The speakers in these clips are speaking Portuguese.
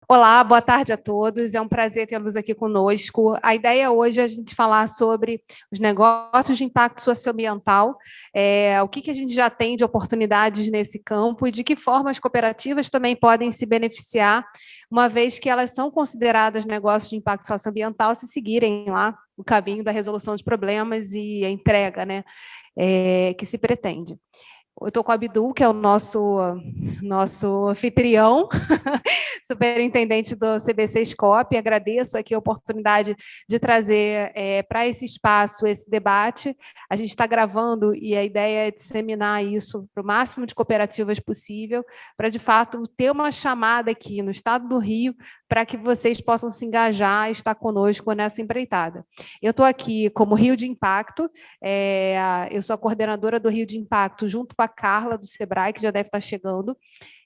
Olá, boa tarde a todos. É um prazer tê-los aqui conosco. A ideia hoje é a gente falar sobre os negócios de impacto socioambiental, o que a gente já tem de oportunidades nesse campo e de que forma as cooperativas também podem se beneficiar, uma vez que elas são consideradas negócios de impacto socioambiental se seguirem lá o caminho da resolução de problemas e a entrega, né, que se pretende. Eu estou com o Abdul, que é o nosso anfitrião, superintendente do CBC Scope. Agradeço aqui a oportunidade de trazer para esse espaço esse debate. A gente está gravando e a ideia é disseminar isso para o máximo de cooperativas possível, para, de fato, ter uma chamada aqui no estado do Rio para que vocês possam se engajar e estar conosco nessa empreitada. Eu estou aqui como Rio de Impacto, eu sou a coordenadora do Rio de Impacto, junto com a Carla, do Sebrae, que já deve estar chegando,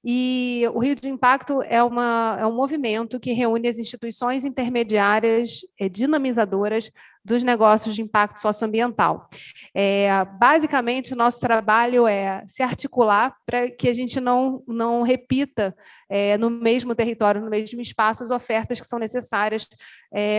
e o Rio de Impacto é um movimento que reúne as instituições intermediárias dinamizadoras dos negócios de impacto socioambiental. Basicamente, o nosso trabalho é se articular para que a gente não repita no mesmo território, no mesmo espaço, as ofertas que são necessárias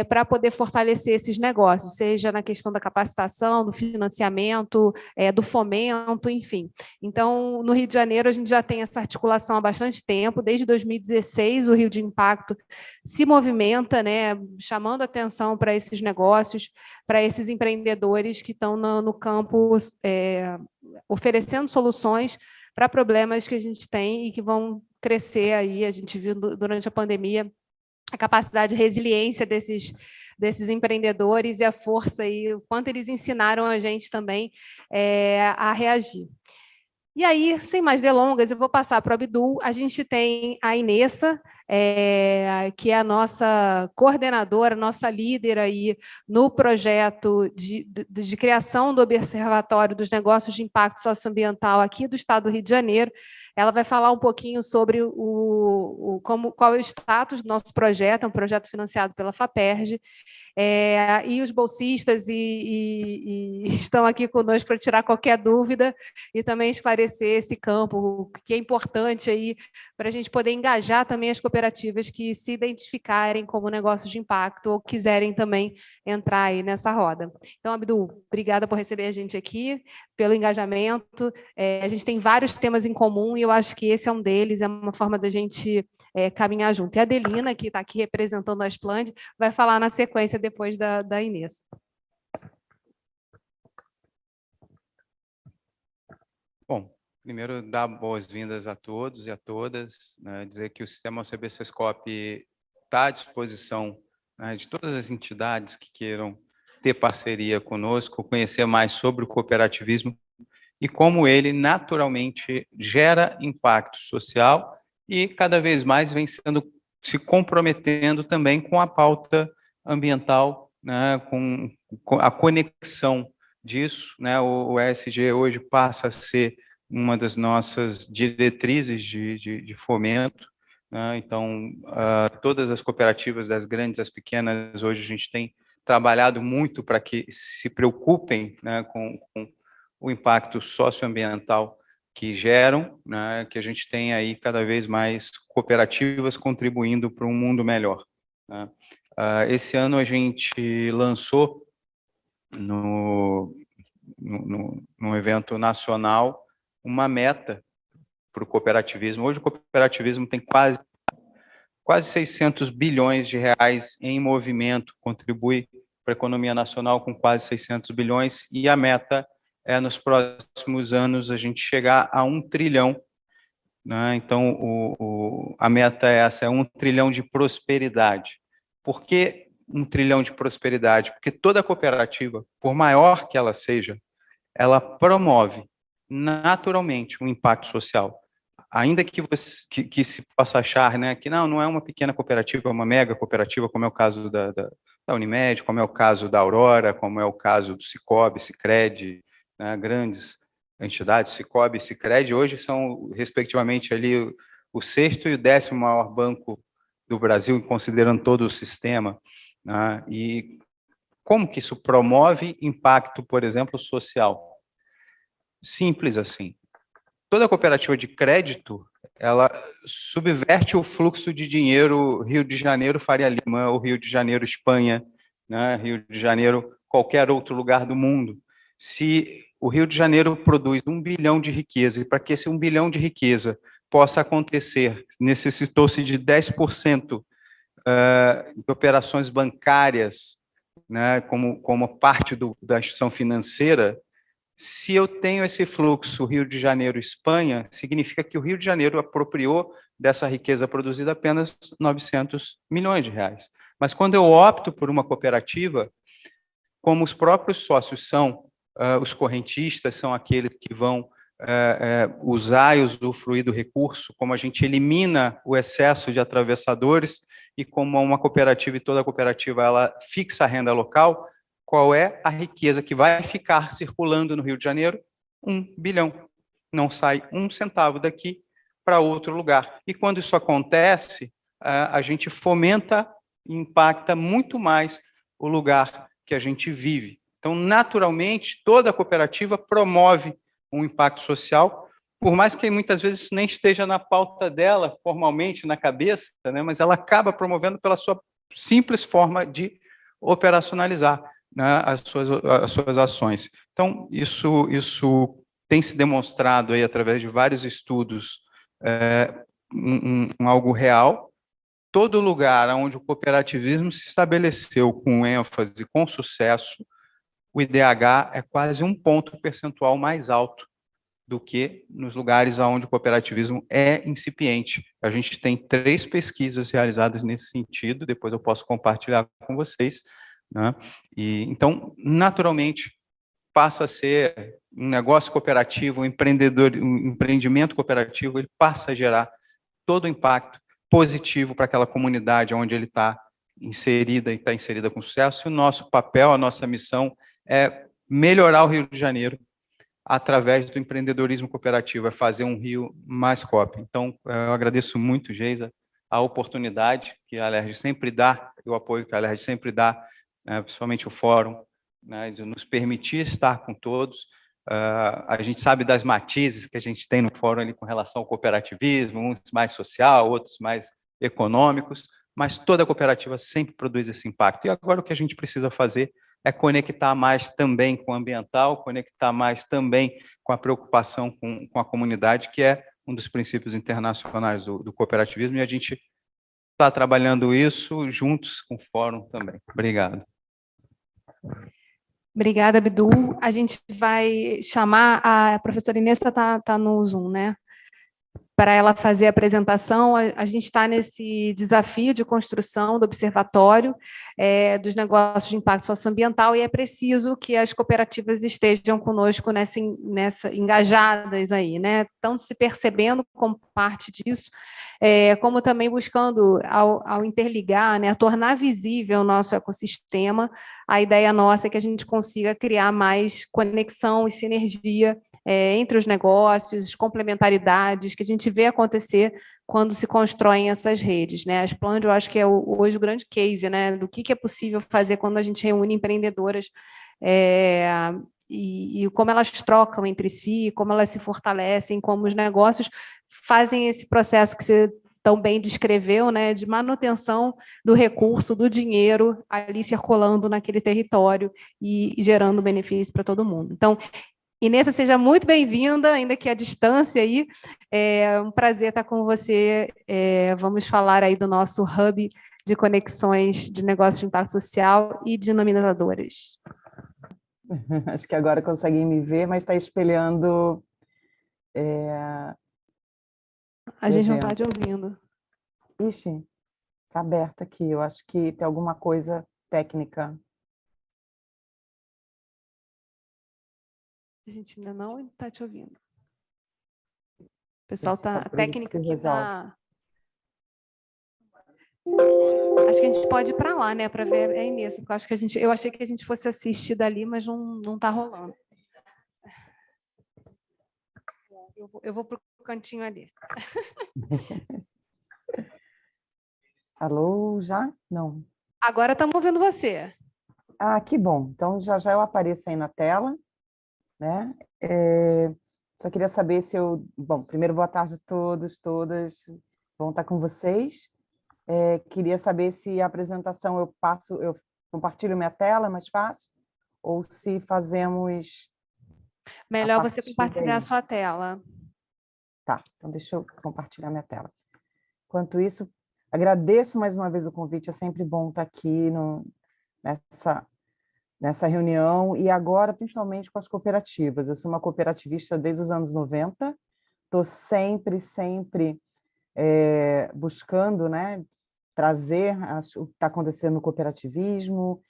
para poder fortalecer esses negócios, seja na questão da capacitação, do financiamento, do fomento, enfim. Então, no Rio de Janeiro, a gente já tem essa articulação há bastante tempo, desde 2016, o Rio de Impacto se movimenta, né, chamando atenção para esses negócios, para esses empreendedores que estão no campo oferecendo soluções para problemas que a gente tem e que vão crescer aí. A gente viu durante a pandemia a capacidade de resiliência desses empreendedores e a força e o quanto eles ensinaram a gente também a reagir. E aí, sem mais delongas, eu vou passar para o Abdul. A gente tem a Inessa, que é a nossa coordenadora, nossa líder aí no projeto de criação do Observatório dos Negócios de Impacto Socioambiental aqui do Estado do Rio de Janeiro. Ela vai falar um pouquinho sobre qual é o status do nosso projeto, é um projeto financiado pela FAPERJ, e os bolsistas e estão aqui conosco para tirar qualquer dúvida e também esclarecer esse campo, que é importante aí para a gente poder engajar também as cooperativas que se identificarem como negócios de impacto ou quiserem também entrar aí nessa roda. Então, Abdul, obrigada por receber a gente aqui, pelo engajamento. A gente tem vários temas em comum e eu acho que esse é um deles, é uma forma da gente caminhar junto. E a Adelina, que está aqui representando a Asplande, vai falar na sequência depois da Inês. Bom, primeiro, dar boas-vindas a todos e a todas, né, dizer que o Sistema CBC Scope está à disposição, né, de todas as entidades que queiram ter parceria conosco, conhecer mais sobre o cooperativismo e como ele naturalmente gera impacto social e cada vez mais vem se comprometendo também com a pauta ambiental, né, com a conexão disso, né? O ESG hoje passa a ser uma das nossas diretrizes de fomento, né? Então, todas as cooperativas, das grandes às pequenas, hoje a gente tem trabalhado muito para que se preocupem, né, com o impacto socioambiental que geram, né, que a gente tem aí cada vez mais cooperativas contribuindo para um mundo melhor, né? Esse ano a gente lançou no evento nacional uma meta para o cooperativismo. Hoje o cooperativismo tem quase 600 bilhões de reais em movimento, contribui para a economia nacional com quase 600 bilhões, e a meta é, nos próximos anos, a gente chegar a 1 trilhão, né? Então, a meta é essa, é 1 trilhão de prosperidade. Por que 1 trilhão de prosperidade? Porque toda cooperativa, por maior que ela seja, ela promove naturalmente um impacto social. Ainda que se possa achar, né, que não é uma pequena cooperativa, é uma mega cooperativa, como é o caso da Unimed, como é o caso da Aurora, como é o caso do Cicobi, Sicredi, né, grandes entidades, Cicobi e Sicredi, hoje são, respectivamente, ali o 6º e o 10º maior banco do Brasil, considerando todo o sistema, né? E como que isso promove impacto, por exemplo, social? Simples assim. Toda cooperativa de crédito, ela subverte o fluxo de dinheiro Rio de Janeiro, Faria Lima, ou Rio de Janeiro, Espanha, né? Rio de Janeiro, qualquer outro lugar do mundo. Se o Rio de Janeiro produz 1 bilhão de riqueza, e para que esse 1 bilhão de riqueza possa acontecer, necessitou-se de 10% de operações bancárias, né, como parte da instituição financeira. Se eu tenho esse fluxo Rio de Janeiro-Espanha, significa que o Rio de Janeiro apropriou dessa riqueza produzida apenas 900 milhões de reais. Mas quando eu opto por uma cooperativa, como os próprios sócios são os correntistas, são aqueles que vão usar e usufruir do recurso, como a gente elimina o excesso de atravessadores e como uma cooperativa e toda cooperativa ela fixa a renda local, qual é a riqueza que vai ficar circulando no Rio de Janeiro? 1 bilhão. Não sai um centavo daqui para outro lugar. E quando isso acontece, a gente fomenta e impacta muito mais o lugar que a gente vive. Então, naturalmente, toda cooperativa promove um impacto social, por mais que muitas vezes isso nem esteja na pauta dela, formalmente, na cabeça, né? Mas ela acaba promovendo pela sua simples forma de operacionalizar, né, as suas ações. Então, isso tem se demonstrado aí através de vários estudos algo real. Todo lugar onde o cooperativismo se estabeleceu com ênfase, com sucesso, o IDH é quase 1 ponto percentual mais alto do que nos lugares onde o cooperativismo é incipiente. A gente tem 3 pesquisas realizadas nesse sentido, depois eu posso compartilhar com vocês, né? E, então, naturalmente, passa a ser um negócio cooperativo, um empreendimento cooperativo, ele passa a gerar todo o impacto positivo para aquela comunidade onde ele está inserida e está inserida com sucesso. E o nosso papel, a nossa missão é melhorar o Rio de Janeiro através do empreendedorismo cooperativo, é fazer um Rio mais coop. Então, eu agradeço muito, Geisa, a oportunidade que a Alerj sempre dá, o apoio que a Alerj sempre dá, né, principalmente o fórum, né, de nos permitir estar com todos. A gente sabe das matizes que a gente tem no fórum ali com relação ao cooperativismo, uns mais social, outros mais econômicos, mas toda cooperativa sempre produz esse impacto. E agora o que a gente precisa fazer é conectar mais também com o ambiental, conectar mais também com a preocupação com a comunidade, que é um dos princípios internacionais do cooperativismo, e a gente está trabalhando isso juntos com o fórum também. Obrigado. Obrigada, Abdu. A gente vai chamar a professora Inês, está no Zoom, né? Para ela fazer a apresentação. A gente está nesse desafio de construção do observatório dos negócios de impacto socioambiental e é preciso que as cooperativas estejam conosco nessa engajadas aí, né? Tanto se percebendo como parte disso, como também buscando, ao interligar, né, a tornar visível o nosso ecossistema. A ideia nossa é que a gente consiga criar mais conexão e sinergia entre os negócios, complementaridades, que a gente vê acontecer quando se constroem essas redes, né? A Splend, eu acho que é hoje o grande case, né, do que é possível fazer quando a gente reúne empreendedoras e como elas trocam entre si, como elas se fortalecem, como os negócios fazem esse processo que você tão bem descreveu, né, de manutenção do recurso, do dinheiro ali circulando naquele território e gerando benefício para todo mundo. Então, Inês, seja muito bem-vinda, ainda que à distância aí. É um prazer estar com você. Vamos falar aí do nosso hub de conexões de negócios de impacto social e denominadoras. Acho que agora conseguem me ver, mas está espelhando. A gente não está te ouvindo. Ixi, está aberto aqui. Eu acho que tem alguma coisa técnica. A gente ainda não está te ouvindo. O pessoal está... A técnica aqui está... Acho que a gente pode ir para lá, né, para ver a Inês, porque eu achei que a gente fosse assistir dali, mas não está rolando. Eu vou para o cantinho ali. Alô, já? Não. Agora estamos ouvindo você. Ah, que bom. Então, já eu apareço aí na tela, né? Só queria saber se eu... Bom, primeiro, boa tarde a todos, todas. Bom estar com vocês. Queria saber se a apresentação eu compartilho minha tela, é mais fácil? Ou se fazemos a Melhor você partir compartilhar a daí? sua tela. Tá, então deixa eu compartilhar minha tela. Enquanto isso, agradeço mais uma vez o convite, é sempre bom estar aqui nessa reunião, e agora, principalmente com as cooperativas. Eu sou uma cooperativista desde os anos 90, estou sempre buscando, né, trazer o que está acontecendo no cooperativismo.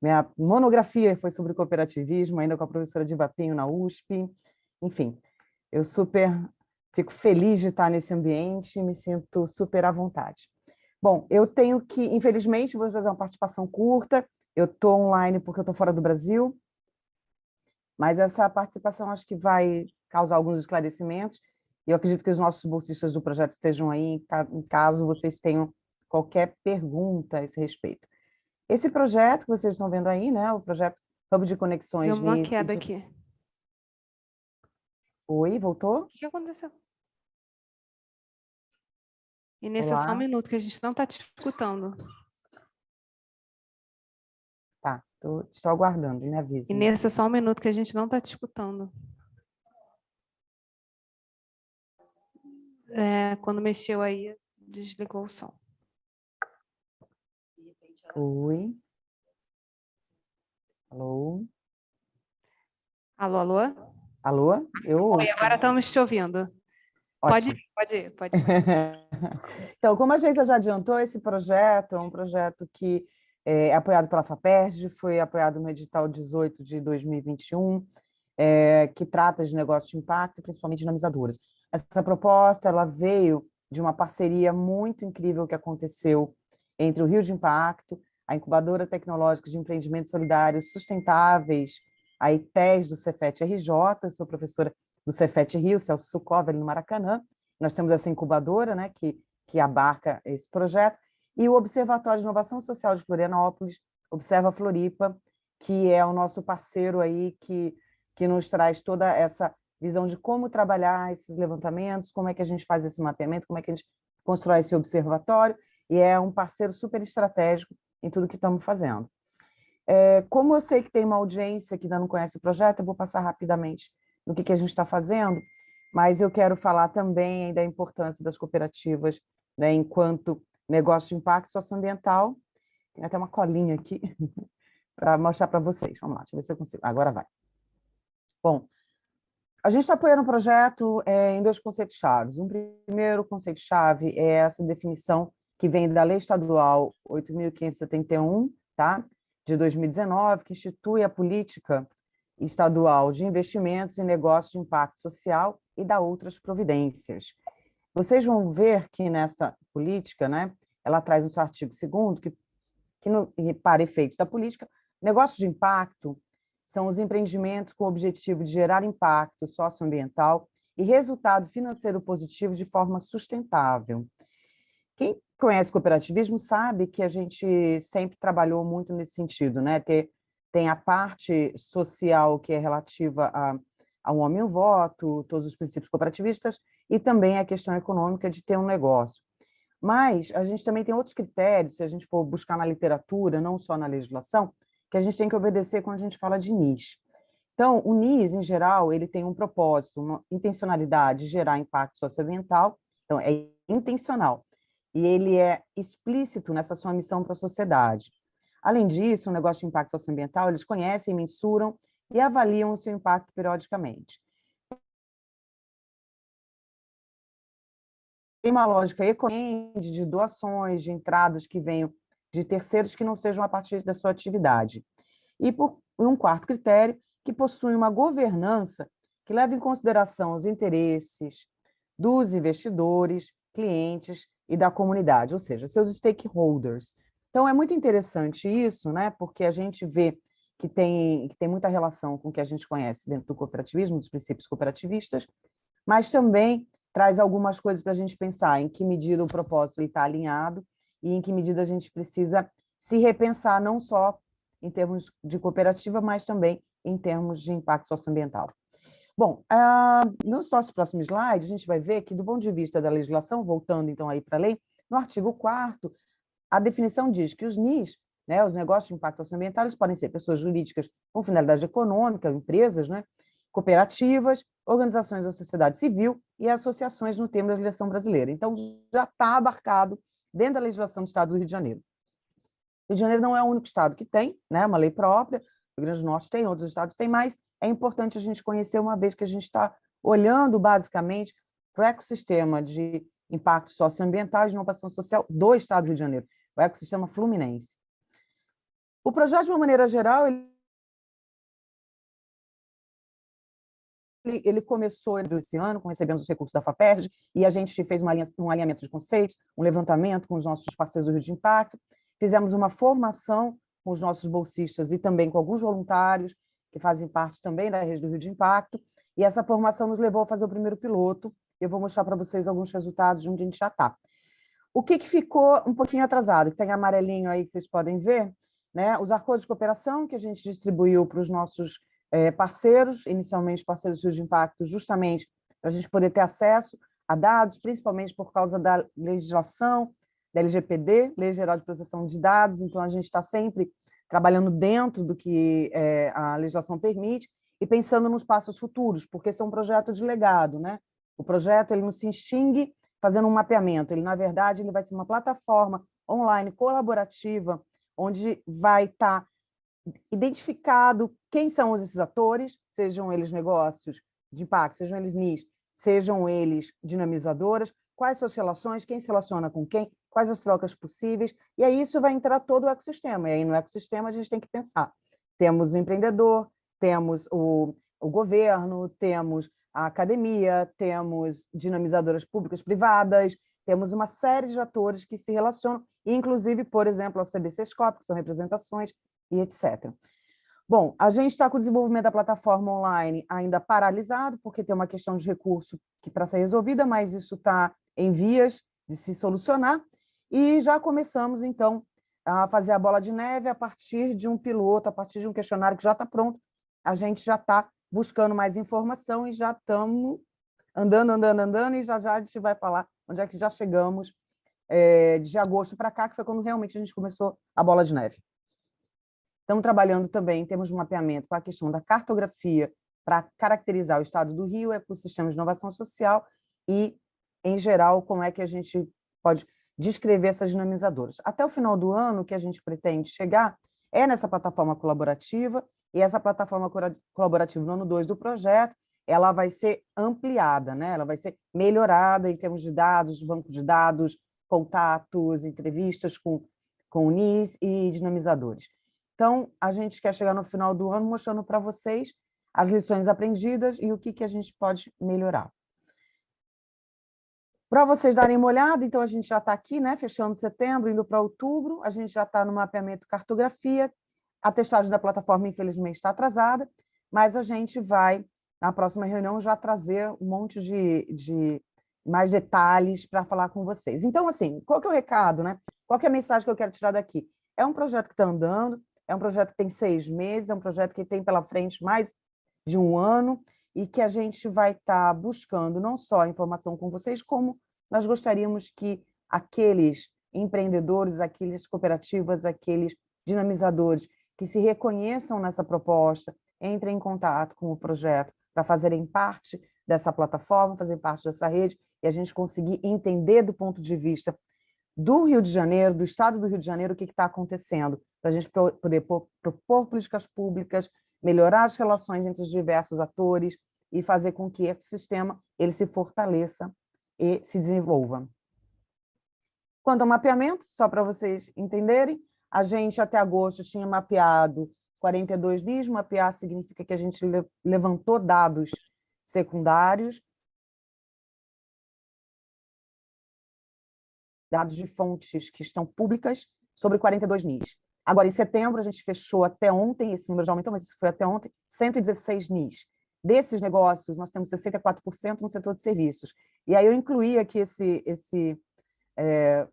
Minha monografia foi sobre cooperativismo, ainda com a professora Diva Pinho na USP. Enfim, eu fico feliz de estar nesse ambiente, me sinto super à vontade. Bom, eu tenho que, infelizmente, vou fazer uma participação curta. Eu estou online porque eu estou fora do Brasil, mas essa participação acho que vai causar alguns esclarecimentos, e eu acredito que os nossos bolsistas do projeto estejam aí, em caso vocês tenham qualquer pergunta a esse respeito. Esse projeto que vocês estão vendo aí, né, o projeto Hub de Conexões... Deu uma queda aqui. Oi, voltou? O que aconteceu? Inês, é só um Olá. minuto que a gente não está te escutando. Tá, estou aguardando, me avise. Inês, é só um minuto que a gente não está te escutando. Quando mexeu aí, desligou o som. Oi. Alô? Alô, alô? Alô? Eu Oi, ouço. agora estamos te ouvindo. Ótimo. Pode ir. Então, como a Geisa já adiantou, esse projeto é um projeto que é apoiado pela FAPERJ, foi apoiado no edital 18 de 2021, que trata de negócios de impacto, principalmente dinamizadoras. Essa proposta ela veio de uma parceria muito incrível que aconteceu entre o Rio de Impacto, a Incubadora Tecnológica de Empreendimentos Solidários Sustentáveis, a ITES do Cefet-RJ, sou professora do Cefet-Rio, Celso Sukov, ali no Maracanã. Nós temos essa incubadora, né, que abarca esse projeto, e o Observatório de Inovação Social de Florianópolis, Observa Floripa, que é o nosso parceiro aí, que nos traz toda essa visão de como trabalhar esses levantamentos, como é que a gente faz esse mapeamento, como é que a gente constrói esse observatório, e é um parceiro super estratégico em tudo que estamos fazendo. Como eu sei que tem uma audiência que ainda não conhece o projeto, eu vou passar rapidamente no que a gente está fazendo, mas eu quero falar também da importância das cooperativas, né, enquanto negócio de impacto socioambiental. Tem até uma colinha aqui para mostrar para vocês. Vamos lá, deixa eu ver se eu consigo. Agora vai. Bom, a gente está apoiando o projeto em dois conceitos-chave. Um primeiro conceito-chave é essa definição que vem da Lei Estadual 8.571, tá? De 2019, que institui a política estadual de investimentos em negócios de impacto social e dá outras providências. Vocês vão ver que nessa política, né, ela traz no seu artigo 2º para efeitos da política, negócios de impacto são os empreendimentos com o objetivo de gerar impacto socioambiental e resultado financeiro positivo de forma sustentável. Quem conhece cooperativismo sabe que a gente sempre trabalhou muito nesse sentido, né? Tem a parte social que é relativa ao homem e o voto, todos os princípios cooperativistas, e também a questão econômica de ter um negócio. Mas a gente também tem outros critérios, se a gente for buscar na literatura, não só na legislação, que a gente tem que obedecer quando a gente fala de NIS. Então, o NIS, em geral, ele tem um propósito, uma intencionalidade de gerar impacto socioambiental, então é intencional, e ele é explícito nessa sua missão para a sociedade. Além disso, o negócio de impacto socioambiental, eles conhecem, mensuram e avaliam o seu impacto periodicamente. Tem uma lógica econômica de doações, de entradas que venham de terceiros que não sejam a partir da sua atividade. E por um quarto critério, que possui uma governança que leva em consideração os interesses dos investidores, clientes e da comunidade, ou seja, seus stakeholders. Então, é muito interessante isso, né? Porque a gente vê que tem muita relação com o que a gente conhece dentro do cooperativismo, dos princípios cooperativistas, mas também traz algumas coisas para a gente pensar em que medida o propósito está alinhado e em que medida a gente precisa se repensar, não só em termos de cooperativa, mas também em termos de impacto socioambiental. Bom, nos nossos próximos slides, a gente vai ver que, do ponto de vista da legislação, voltando então aí para a lei, no artigo 4º, a definição diz que os NIS, né, os negócios de impacto socioambiental, podem ser pessoas jurídicas com finalidade econômica, empresas, né, cooperativas, organizações da sociedade civil e associações no termo da legislação brasileira. Então, já está abarcado dentro da legislação do Estado do Rio de Janeiro. O Rio de Janeiro não é o único estado que tem, né, uma lei própria, o Rio Grande do Norte tem, outros estados têm, mas é importante a gente conhecer, uma vez que a gente está olhando, basicamente, para o ecossistema de impacto socioambiental e de inovação social do Estado do Rio de Janeiro, o ecossistema fluminense. O projeto, de uma maneira geral, ele começou esse ano, recebemos os recursos da FAPERJ, e a gente fez um alinhamento de conceitos, um levantamento com os nossos parceiros do Rio de Impacto, fizemos uma formação com os nossos bolsistas e também com alguns voluntários, que fazem parte também da rede do Rio de Impacto, e essa formação nos levou a fazer o primeiro piloto. Eu vou mostrar para vocês alguns resultados de onde a gente já está. O que ficou um pouquinho atrasado, que tem amarelinho aí que vocês podem ver, né? Os acordos de cooperação que a gente distribuiu para os nossos parceiros, inicialmente parceiros do Rio de Impacto, justamente para a gente poder ter acesso a dados, principalmente por causa da legislação, da LGPD, Lei Geral de Proteção de Dados, então a gente está sempre trabalhando dentro do que a legislação permite e pensando nos passos futuros, porque esse é um projeto de legado, né? O projeto ele não se extingue fazendo um mapeamento, ele, na verdade, ele vai ser uma plataforma online colaborativa, onde vai estar identificado quem são esses atores, sejam eles negócios de impacto, sejam eles NIS, sejam eles dinamizadoras, quais suas relações, quem se relaciona com quem, quais as trocas possíveis, e aí isso vai entrar todo o ecossistema, e aí no ecossistema a gente tem que pensar. Temos o empreendedor, temos o governo, temos a academia, temos dinamizadoras públicas privadas, temos uma série de atores que se relacionam, inclusive, por exemplo, a CBC-SCOP, que são representações, e etc. Bom, a gente está com o desenvolvimento da plataforma online ainda paralisado, porque tem uma questão de recurso para ser resolvida, mas isso está em vias de se solucionar, e já começamos, então, a fazer a bola de neve a partir de um piloto, a partir de um questionário que já está pronto. A gente já está buscando mais informação e já estamos andando, e já a gente vai falar onde é que já chegamos de agosto para cá, que foi quando realmente a gente começou a bola de neve. Estamos trabalhando também em termos de mapeamento com a questão da cartografia para caracterizar o estado do Rio, ecossistema de inovação social e, em geral, como é que a gente pode descrever essas dinamizadoras. Até o final do ano, o que a gente pretende chegar é nessa plataforma colaborativa, e essa plataforma colaborativa no ano 2 do projeto, ela vai ser ampliada, né? Ela vai ser melhorada em termos de dados, banco de dados, contatos, entrevistas com NIS e dinamizadores. Então, a gente quer chegar no final do ano mostrando para vocês as lições aprendidas e o que a gente pode melhorar. Para vocês darem uma olhada, então a gente já está aqui, né, fechando setembro, indo para outubro, a gente já está no mapeamento cartografia, a testagem da plataforma, infelizmente, está atrasada, mas a gente vai, na próxima reunião, já trazer um monte de mais detalhes para falar com vocês. Então, assim, qual que é o recado, né? Qual que é a mensagem que eu quero tirar daqui? É um projeto que está andando, é um projeto que tem 6 meses, é um projeto que tem pela frente mais de 1 ano, e que a gente vai estar buscando não só a informação com vocês, como nós gostaríamos que aqueles empreendedores, aquelas cooperativas, aqueles dinamizadores que se reconheçam nessa proposta, entrem em contato com o projeto para fazerem parte dessa plataforma, fazer parte dessa rede, e a gente conseguir entender do ponto de vista do Rio de Janeiro, do Estado do Rio de Janeiro, o que está acontecendo, para a gente poder propor políticas públicas, melhorar as relações entre os diversos atores e fazer com que o ecossistema ele se fortaleça e se desenvolva. Quanto ao mapeamento, só para vocês entenderem, a gente até agosto tinha mapeado 42 NIS, mapear significa que a gente levantou dados secundários, dados de fontes que estão públicas sobre 42 NIS. Agora, em setembro, a gente fechou até ontem, esse número já aumentou, mas isso foi até ontem, 116 NIS. Desses negócios, nós temos 64% no setor de serviços. E aí eu incluí aqui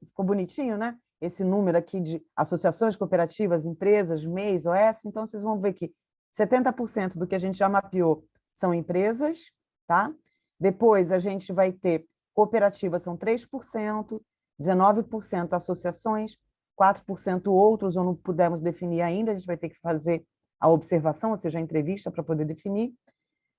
ficou bonitinho, né? Esse número aqui de associações, cooperativas, empresas, MEIs, OS. Então, vocês vão ver que 70% do que a gente já mapeou são empresas, tá? Depois a gente vai ter cooperativas, são 3%, 19% associações, 4% outros, ou não pudemos definir ainda, a gente vai ter que fazer a observação, ou seja, a entrevista para poder definir.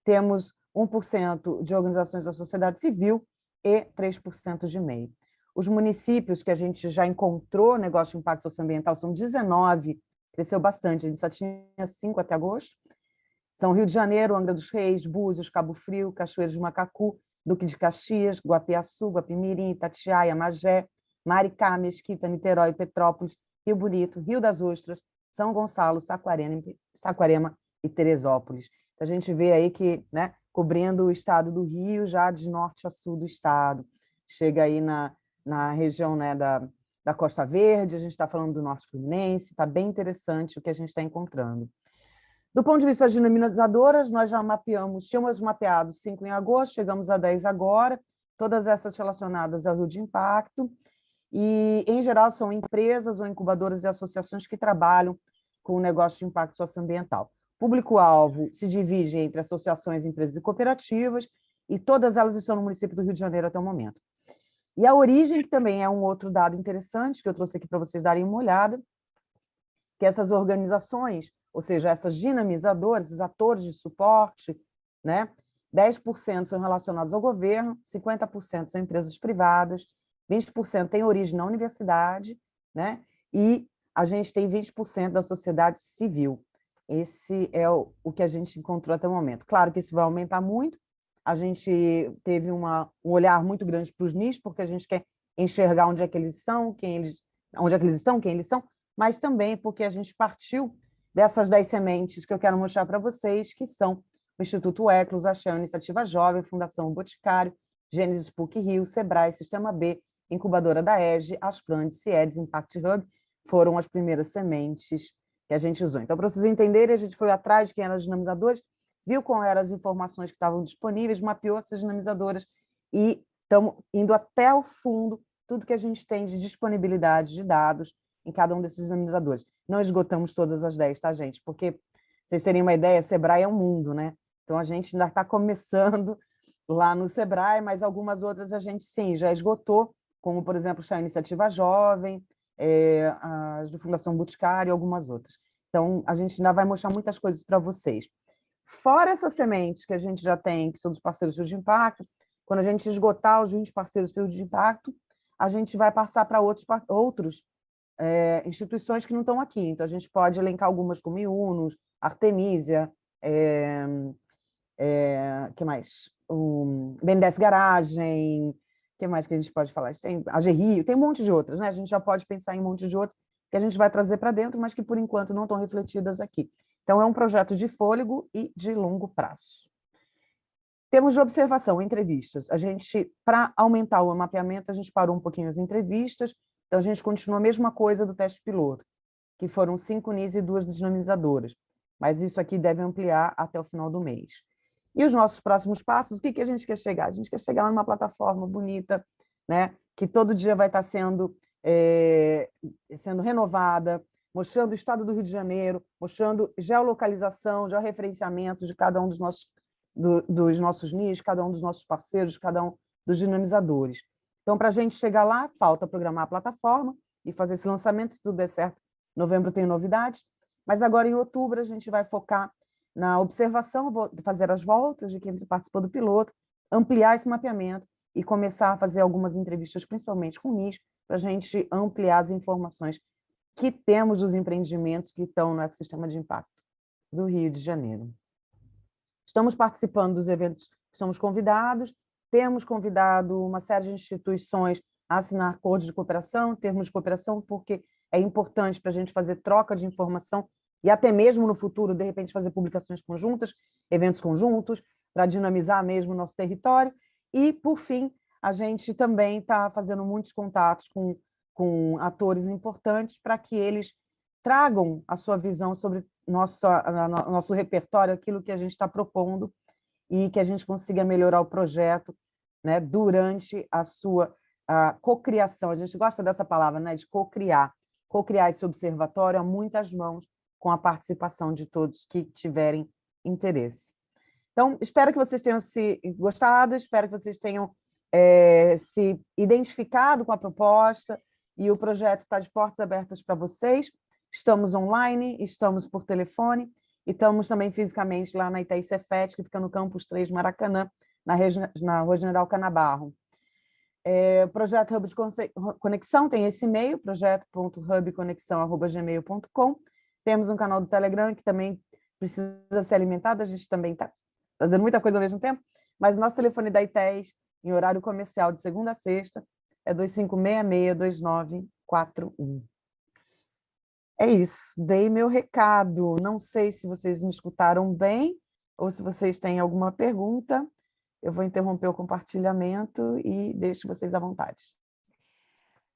Temos 1% de organizações da sociedade civil e 3% de MEI. Os municípios que a gente já encontrou negócio de impacto socioambiental são 19, cresceu bastante, a gente só tinha 5 até agosto. São Rio de Janeiro, Angra dos Reis, Búzios, Cabo Frio, Cachoeiras do Macacu, Duque de Caxias, Guapiaçu, Guapimirim, Itatiaia, Magé, Maricá, Mesquita, Niterói, Petrópolis, Rio Bonito, Rio das Ostras, São Gonçalo, Saquarema e Teresópolis. A gente vê aí que, né, cobrindo o estado do Rio, já de norte a sul do estado. Chega aí na região, né, da Costa Verde, a gente está falando do Norte Fluminense, está bem interessante o que a gente está encontrando. Do ponto de vista das dinamizadoras, nós já tínhamos mapeado 5 em agosto, chegamos a 10 agora, todas essas relacionadas ao Rio de Impacto, e, em geral, são empresas ou incubadoras e associações que trabalham com o negócio de impacto socioambiental. Público-alvo se divide entre associações, empresas e cooperativas, e todas elas estão no município do Rio de Janeiro até o momento. E a origem, que também é um outro dado interessante, que eu trouxe aqui para vocês darem uma olhada, que essas organizações, ou seja, essas dinamizadoras, esses atores de suporte, né, 10% são relacionados ao governo, 50% são empresas privadas, 20% têm origem na universidade, né, e a gente tem 20% da sociedade civil. Esse é o que a gente encontrou até o momento. Claro que isso vai aumentar muito, a gente teve um olhar muito grande para os nichos, porque a gente quer enxergar onde é que eles são, onde é que eles estão, quem eles são, mas também porque a gente partiu dessas 10 sementes que eu quero mostrar para vocês, que são o Instituto Eclos, a Shell, Iniciativa Jovem, Fundação Boticário, Gênesis PUC Rio, Sebrae, Sistema B, Incubadora da EGE, Asplant, CIEDS, Impact Hub, foram as primeiras sementes que a gente usou. Então, para vocês entenderem, a gente foi atrás de quem eram os dinamizadores, viu quais eram as informações que estavam disponíveis, mapeou essas dinamizadoras e estamos indo até o fundo, tudo que a gente tem de disponibilidade de dados em cada um desses dinamizadores. Não esgotamos todas as 10, tá, gente? Porque, vocês terem uma ideia, Sebrae é um mundo, né? Então, a gente ainda está começando lá no Sebrae, mas algumas outras a gente, sim, já esgotou, como, por exemplo, a Iniciativa Jovem, as do Fundação Boticário e algumas outras. Então, a gente ainda vai mostrar muitas coisas para vocês. Fora essas sementes que a gente já tem, que são dos parceiros de impacto, quando a gente esgotar os 20 parceiros de impacto, a gente vai passar para outros instituições que não estão aqui. Então, a gente pode elencar algumas como IUNOS, Artemisia, que mais? O BNDES Garagem, que mais que a gente pode falar? Tem a Rio, tem um monte de outras, né? A gente já pode pensar em um monte de outras que a gente vai trazer para dentro, mas que, por enquanto, não estão refletidas aqui. Então, é um projeto de fôlego e de longo prazo. Temos de observação, entrevistas. A gente, para aumentar o mapeamento, a gente parou um pouquinho as entrevistas, então a gente continua a mesma coisa do teste piloto, que foram 5 NIS e 2 dinamizadoras, mas isso aqui deve ampliar até o final do mês. E os nossos próximos passos, o que a gente quer chegar? A gente quer chegar numa plataforma bonita, né, que todo dia vai estar sendo renovada, mostrando o estado do Rio de Janeiro, mostrando geolocalização, georreferenciamento de cada um dos nossos NIS, cada um dos nossos parceiros, cada um dos dinamizadores. Então, para a gente chegar lá, falta programar a plataforma e fazer esse lançamento, se tudo der certo. Em novembro tem novidades, mas agora em outubro a gente vai focar na observação, vou fazer as voltas de quem participou do piloto, ampliar esse mapeamento e começar a fazer algumas entrevistas, principalmente com o NIS, para a gente ampliar as informações que temos dos empreendimentos que estão no ecossistema de impacto do Rio de Janeiro. Estamos participando dos eventos que somos convidados, temos convidado uma série de instituições a assinar acordos de cooperação, termos de cooperação, porque é importante para a gente fazer troca de informação e até mesmo no futuro, de repente, fazer publicações conjuntas, eventos conjuntos, para dinamizar mesmo o nosso território. E, por fim, a gente também está fazendo muitos contatos com atores importantes para que eles tragam a sua visão sobre nosso repertório, aquilo que a gente está propondo, e que a gente consiga melhorar o projeto, né, durante a sua cocriação. A gente gosta dessa palavra, né, de cocriar esse observatório a muitas mãos, com a participação de todos que tiverem interesse. Então, espero que vocês tenham se gostado, espero que vocês tenham se identificado com a proposta, e o projeto está de portas abertas para vocês. Estamos online, estamos por telefone, e estamos também fisicamente lá na Itaí Cefet, que fica no Campus 3 Maracanã, na Rua General Canabarro. O projeto Hub de Conexão tem esse e-mail, projeto.hubconexão@gmail.com. Temos um canal do Telegram que também precisa ser alimentado, a gente também está fazendo muita coisa ao mesmo tempo, mas o nosso telefone da ITES, em horário comercial de segunda a sexta, é 2566-2941. É isso, dei meu recado. Não sei se vocês me escutaram bem ou se vocês têm alguma pergunta. Eu vou interromper o compartilhamento e deixo vocês à vontade.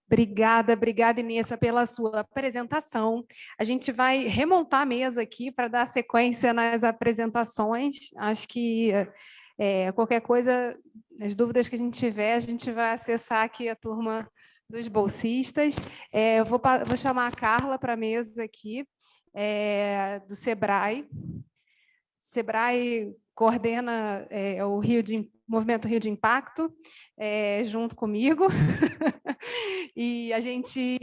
Obrigada, Inês, pela sua apresentação. A gente vai remontar a mesa aqui para dar sequência nas apresentações. Acho que qualquer coisa, as dúvidas que a gente tiver, a gente vai acessar aqui a turma dos bolsistas. Eu vou chamar a Carla para a mesa aqui, do SEBRAE. SEBRAE coordena o Movimento Rio de Impacto, junto comigo. E a gente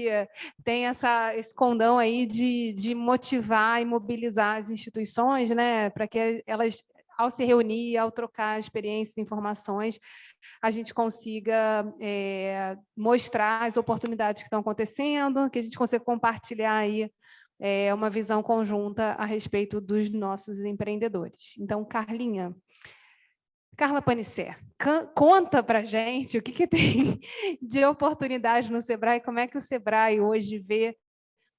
tem esse condão aí de motivar e mobilizar as instituições, né, para que elas, ao se reunir, ao trocar experiências e informações, a gente consiga mostrar as oportunidades que estão acontecendo, que a gente consiga compartilhar aí uma visão conjunta a respeito dos nossos empreendedores. Então, Carla Panicé, conta para a gente o que tem de oportunidade no SEBRAE, como é que o SEBRAE hoje vê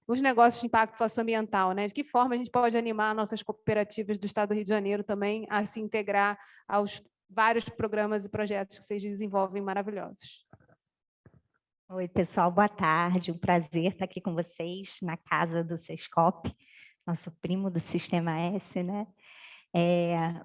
os negócios de impacto socioambiental, né? De que forma a gente pode animar nossas cooperativas do Estado do Rio de Janeiro também a se integrar aos vários programas e projetos que vocês desenvolvem maravilhosos. Oi, pessoal, boa tarde. Um prazer estar aqui com vocês na casa do Sescop, nosso primo do Sistema S, né?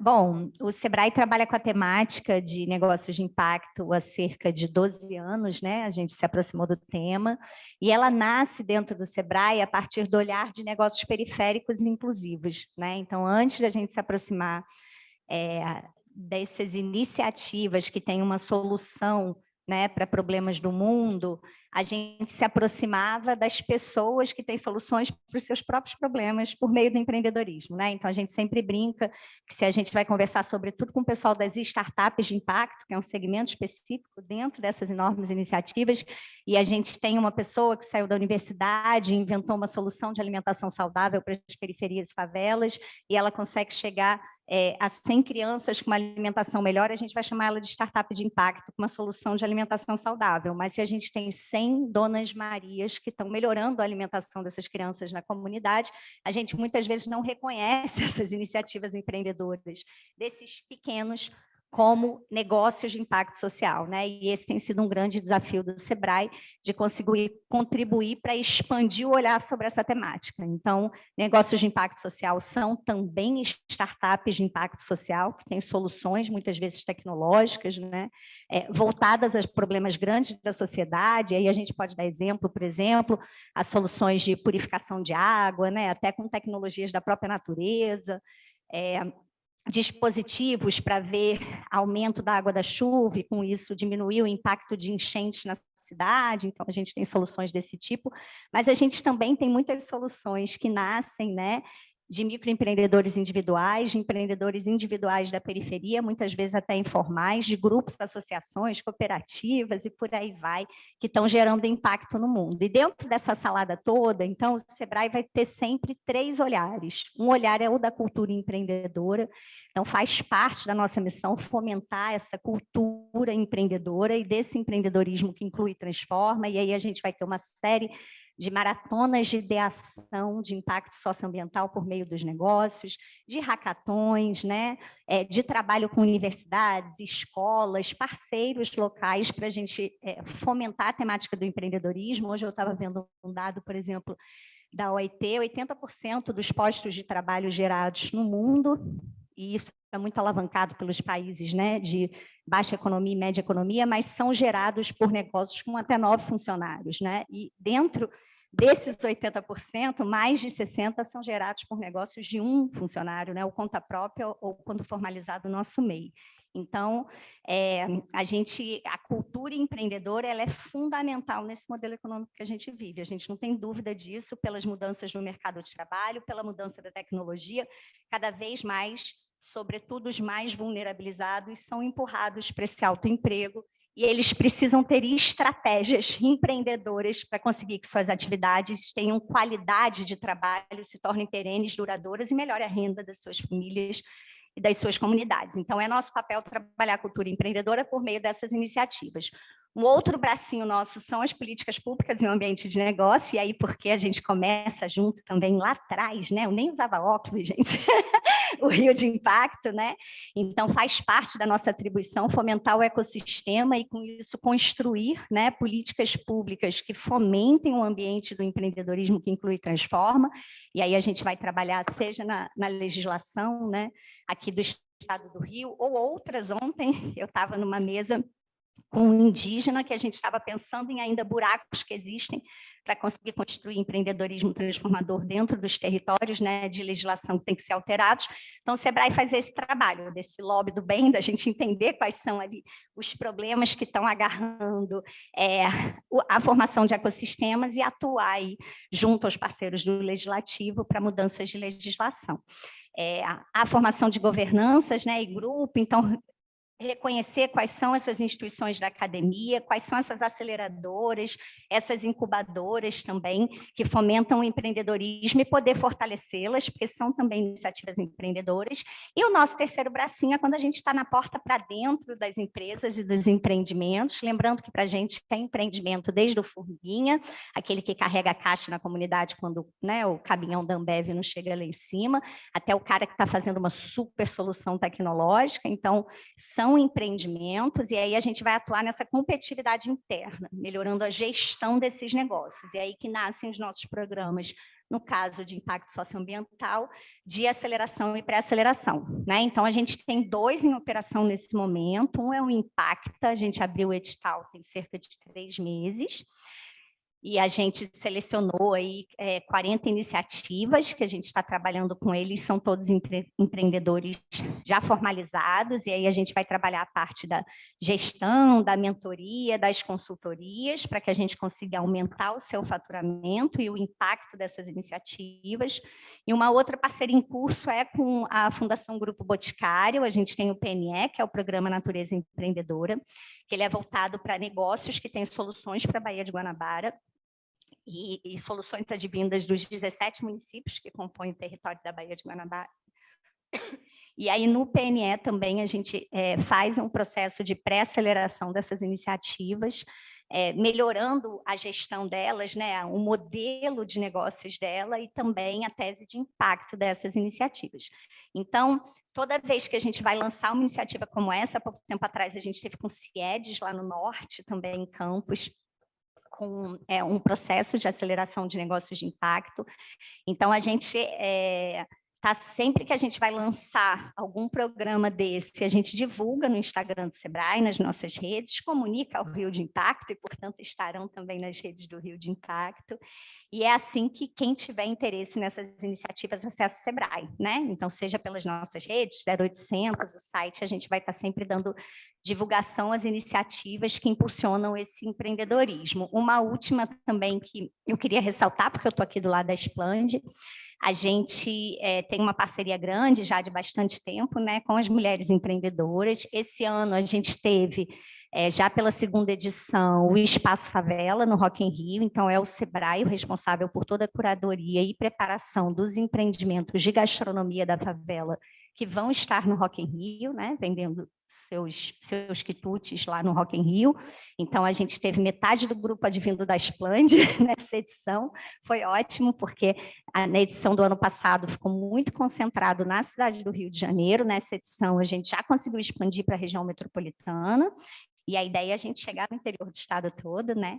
Bom, o SEBRAE trabalha com a temática de negócios de impacto há cerca de 12 anos, né? A gente se aproximou do tema, e ela nasce dentro do SEBRAE a partir do olhar de negócios periféricos e inclusivos, né? Então, antes da gente se aproximar dessas iniciativas que têm uma solução, né, para problemas do mundo, a gente se aproximava das pessoas que têm soluções para os seus próprios problemas por meio do empreendedorismo, né? Então, a gente sempre brinca que se a gente vai conversar sobretudo com o pessoal das startups de impacto, que é um segmento específico dentro dessas enormes iniciativas, e a gente tem uma pessoa que saiu da universidade e inventou uma solução de alimentação saudável para as periferias e favelas, e ela consegue chegar a 100 crianças com uma alimentação melhor, a gente vai chamar ela de startup de impacto, com uma solução de alimentação saudável. Mas se a gente tem 100 donas Marias que estão melhorando a alimentação dessas crianças na comunidade, a gente muitas vezes não reconhece essas iniciativas empreendedoras desses pequenos como negócios de impacto social, né? E esse tem sido um grande desafio do SEBRAE, de conseguir contribuir para expandir o olhar sobre essa temática. Então, negócios de impacto social são também startups de impacto social, que têm soluções, muitas vezes tecnológicas, né? Voltadas a problemas grandes da sociedade. Aí a gente pode dar exemplo, por exemplo, as soluções de purificação de água, né? Até com tecnologias da própria natureza, dispositivos para ver aumento da água da chuva e, com isso, diminuir o impacto de enchentes na cidade. Então, a gente tem soluções desse tipo, mas a gente também tem muitas soluções que nascem, né, de microempreendedores individuais, de empreendedores individuais da periferia, muitas vezes até informais, de grupos, associações, cooperativas e por aí vai, que estão gerando impacto no mundo. E dentro dessa salada toda, então, o SEBRAE vai ter sempre 3 olhares. Um olhar é o da cultura empreendedora, então faz parte da nossa missão fomentar essa cultura empreendedora e desse empreendedorismo que inclui e transforma, e aí a gente vai ter uma série de maratonas de ideação de impacto socioambiental por meio dos negócios, de hackathons, né? De trabalho com universidades, escolas, parceiros locais para a gente fomentar a temática do empreendedorismo. Hoje eu estava vendo um dado, por exemplo, da OIT, 80% dos postos de trabalho gerados no mundo, e isso é muito alavancado pelos países, né, de baixa economia e média economia, mas são gerados por negócios com até 9 funcionários, né? E dentro Desses 80%, mais de 60% são gerados por negócios de um funcionário, né, ou conta própria, ou quando formalizado no nosso MEI. Então, a cultura empreendedora ela é fundamental nesse modelo econômico que a gente vive. A gente não tem dúvida disso, pelas mudanças no mercado de trabalho, pela mudança da tecnologia, cada vez mais, sobretudo os mais vulnerabilizados, são empurrados para esse autoemprego, e eles precisam ter estratégias empreendedoras para conseguir que suas atividades tenham qualidade de trabalho, se tornem perenes, duradouras e melhore a renda das suas famílias e das suas comunidades. Então, é nosso papel trabalhar a cultura empreendedora por meio dessas iniciativas. Um outro bracinho nosso são as políticas públicas e o ambiente de negócio, e aí porque a gente começa junto também lá atrás, né? Eu nem usava óculos, gente, o Rio de Impacto, né? Então, faz parte da nossa atribuição fomentar o ecossistema e, com isso, construir, né, políticas públicas que fomentem o ambiente do empreendedorismo que inclui e transforma, e aí a gente vai trabalhar, seja na legislação, né, aqui do Estado do Rio, ou outras. Ontem eu estava numa mesa com um indígena, que a gente estava pensando em ainda buracos que existem para conseguir construir empreendedorismo transformador dentro dos territórios, né, de legislação que tem que ser alterados. Então, o SEBRAE faz esse trabalho, desse lobby do bem, da gente entender quais são ali os problemas que estão agarrando a formação de ecossistemas e atuar aí junto aos parceiros do legislativo para mudanças de legislação. A formação de governanças, né, e grupo, então, reconhecer quais são essas instituições da academia, quais são essas aceleradoras, essas incubadoras também, que fomentam o empreendedorismo e poder fortalecê-las, porque são também iniciativas empreendedoras. E o nosso terceiro bracinho é quando a gente está na porta para dentro das empresas e dos empreendimentos, lembrando que para a gente é empreendimento desde o formiguinha, aquele que carrega a caixa na comunidade quando, né, o caminhão da Ambev não chega lá em cima, até o cara que está fazendo uma super solução tecnológica. Então, são empreendimentos, e aí a gente vai atuar nessa competitividade interna, melhorando a gestão desses negócios. E aí que nascem os nossos programas, no caso de impacto socioambiental, de aceleração e pré-aceleração, né? Então, a gente tem 2 em operação nesse momento. Um é o Impacta, a gente abriu o edital tem cerca de 3 meses, e a gente selecionou aí 40 iniciativas que a gente está trabalhando com eles, são todos empreendedores já formalizados, e aí a gente vai trabalhar a parte da gestão, da mentoria, das consultorias, para que a gente consiga aumentar o seu faturamento e o impacto dessas iniciativas. E uma outra parceria em curso é com a Fundação Grupo Boticário. A gente tem o PNE, que é o Programa Natureza Empreendedora, que ele é voltado para negócios que têm soluções para a Baía de Guanabara, e soluções advindas dos 17 municípios que compõem o território da Baía de Guanabara. E aí, no PNE também, a gente faz um processo de pré-aceleração dessas iniciativas, melhorando a gestão delas, né, o modelo de negócios dela e também a tese de impacto dessas iniciativas. Então, toda vez que a gente vai lançar uma iniciativa como essa, há pouco tempo atrás a gente teve com o CIEDES lá no norte, também em Campos, com um processo de aceleração de negócios de impacto. Então, a gente sempre que a gente vai lançar algum programa desse, a gente divulga no Instagram do SEBRAE, nas nossas redes, comunica ao Rio de Impacto, e, portanto, estarão também nas redes do Rio de Impacto. E é assim que quem tiver interesse nessas iniciativas acessa o SEBRAE, né? Então, seja pelas nossas redes, 0800, o site, a gente vai estar sempre dando divulgação às iniciativas que impulsionam esse empreendedorismo. Uma última também que eu queria ressaltar, porque eu estou aqui do lado da Splend, a gente tem uma parceria grande, já de bastante tempo, né, com as mulheres empreendedoras. Esse ano a gente teve, já pela 2ª edição, o Espaço Favela, no Rock in Rio. Então, é o SEBRAE o responsável por toda a curadoria e preparação dos empreendimentos de gastronomia da favela, que vão estar no Rock in Rio, né, vendendo seus quitutes lá no Rock in Rio. Então, a gente teve metade do grupo advindo da Splend nessa edição. Foi ótimo, porque na edição do ano passado ficou muito concentrado na cidade do Rio de Janeiro. Nessa edição, a gente já conseguiu expandir para a região metropolitana. E a ideia é a gente chegar no interior do estado todo, né,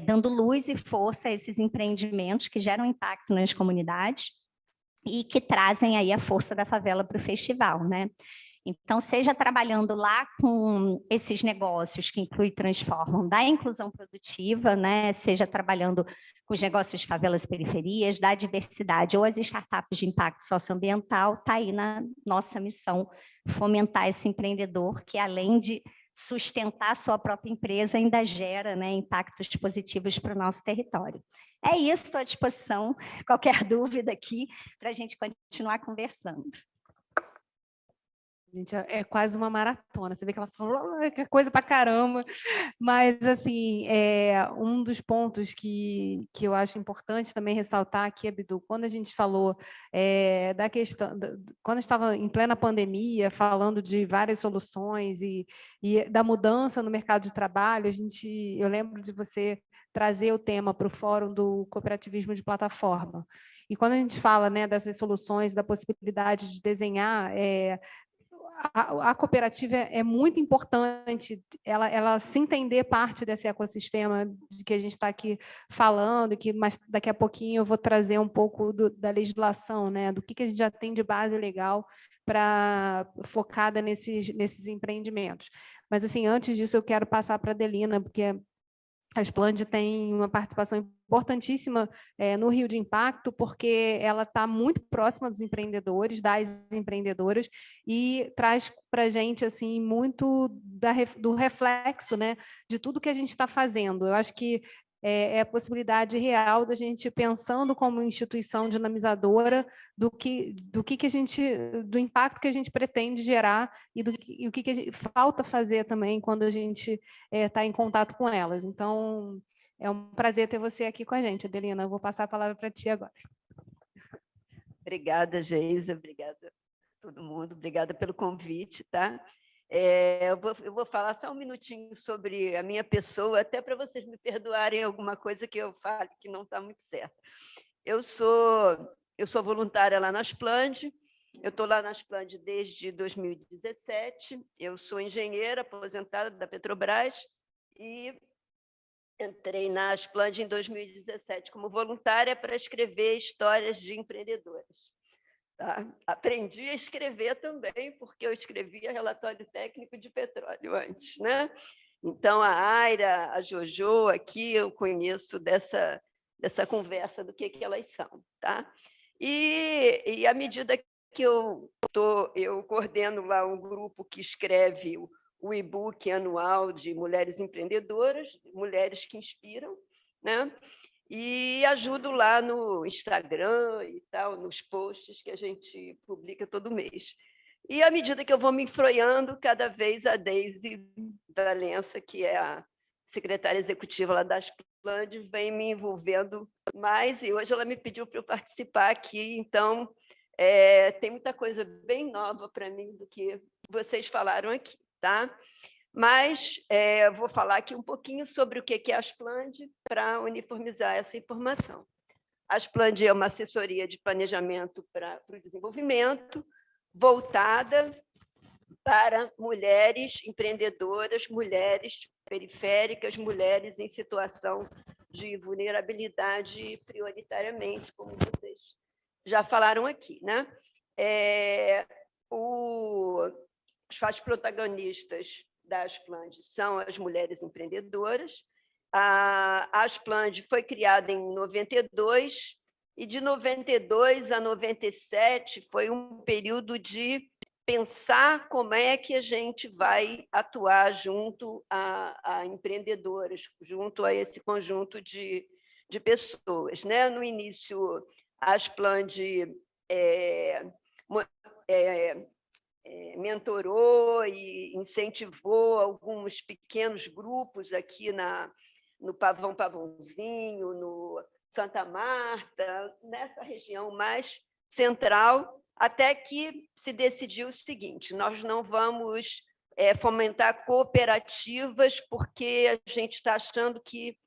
dando luz e força a esses empreendimentos que geram impacto nas comunidades e que trazem aí a força da favela para o festival, né? Então, seja trabalhando lá com esses negócios que incluem e transformam da inclusão produtiva, né? Seja trabalhando com os negócios de favelas e periferias, da diversidade, ou as startups de impacto socioambiental, está aí na nossa missão fomentar esse empreendedor que, além de sustentar a sua própria empresa, ainda gera, né, impactos positivos para o nosso território. É isso, estou à disposição, qualquer dúvida aqui, para a gente continuar conversando. Gente, é quase uma maratona. Você vê que ela falou que é coisa pra caramba. Mas, assim, um dos pontos que eu acho importante também ressaltar aqui, Abdu, quando a gente falou da questão, quando estava em plena pandemia, falando de várias soluções e da mudança no mercado de trabalho, eu lembro de você trazer o tema para o Fórum do Cooperativismo de Plataforma. E quando a gente fala, né, dessas soluções, da possibilidade de desenhar a cooperativa é muito importante, ela se entender parte desse ecossistema de que a gente está aqui falando, mas daqui a pouquinho eu vou trazer um pouco da legislação, né, do que a gente já tem de base legal focada nesses empreendimentos. Mas, assim, antes disso, eu quero passar para a Adelina, porque a Splend tem uma participação importantíssima no Rio de Impacto, porque ela está muito próxima dos empreendedores, das empreendedoras, e traz para a gente assim, muito do reflexo, né, de tudo que a gente está fazendo. Eu acho que é a possibilidade real da gente, pensando como instituição dinamizadora, do impacto que a gente pretende gerar e o que falta fazer também quando a gente está em contato com elas. Então, é um prazer ter você aqui com a gente, Adelina. Eu vou passar a palavra para ti agora. Obrigada, Geisa. Obrigada a todo mundo. Obrigada pelo convite, tá? Eu vou falar só um minutinho sobre a minha pessoa, até para vocês me perdoarem alguma coisa que eu fale que não está muito certa. Eu sou voluntária lá na Splend, eu estou lá na Splend desde 2017, eu sou engenheira aposentada da Petrobras e entrei na Splend em 2017 como voluntária para escrever histórias de empreendedoras. Tá? Aprendi a escrever também, porque eu escrevia relatório técnico de petróleo antes, né? Então, a Aira, a Jojo, aqui eu conheço dessa conversa do que elas são. Tá? E à medida que eu coordeno lá um grupo que escreve o e-book anual de Mulheres Empreendedoras, Mulheres que Inspiram, né? E ajudo lá no Instagram e tal, nos posts que a gente publica todo mês. E à medida que eu vou me enfroiando, cada vez a Deise Valença, que é a secretária executiva lá da Splend, vem me envolvendo mais, e hoje ela me pediu para eu participar aqui, então tem muita coisa bem nova para mim do que vocês falaram aqui, tá? Mas vou falar aqui um pouquinho sobre o que é a Splend para uniformizar essa informação. A Splend é uma assessoria de planejamento para o desenvolvimento voltada para mulheres empreendedoras, mulheres periféricas, mulheres em situação de vulnerabilidade prioritariamente, como vocês já falaram aqui, né? As protagonistas da Splend são as mulheres empreendedoras. A Splend foi criada em 92 e de 92 a 97 foi um período de pensar como é que a gente vai atuar junto a empreendedoras, junto a esse conjunto de pessoas, né? No início, a Splend mentorou e incentivou alguns pequenos grupos aqui no Pavãozinho, no Santa Marta, nessa região mais central, até que se decidiu o seguinte: nós não vamos fomentar cooperativas porque a gente está achando que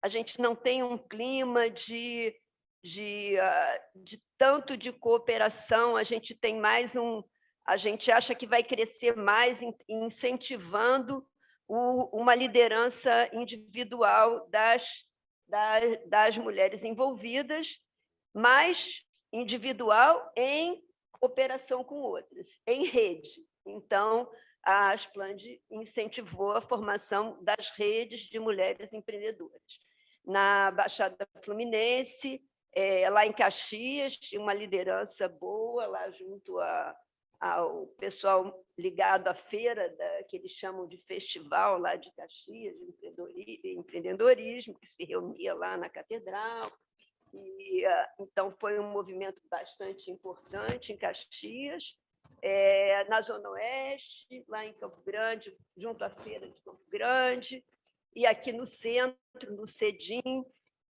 a gente não tem um clima de tanto de cooperação, a gente tem mais a gente acha que vai crescer mais incentivando uma liderança individual das mulheres envolvidas, mas individual em cooperação com outras, em rede. Então, a Asplande incentivou a formação das redes de mulheres empreendedoras. Na Baixada Fluminense, lá em Caxias, tinha uma liderança boa, lá junto ao pessoal ligado à feira, que eles chamam de festival lá de Caxias, de empreendedorismo, que se reunia lá na Catedral. E, então, foi um movimento bastante importante em Caxias. Na Zona Oeste, lá em Campo Grande, junto à feira de Campo Grande, e aqui no centro, no Cedim.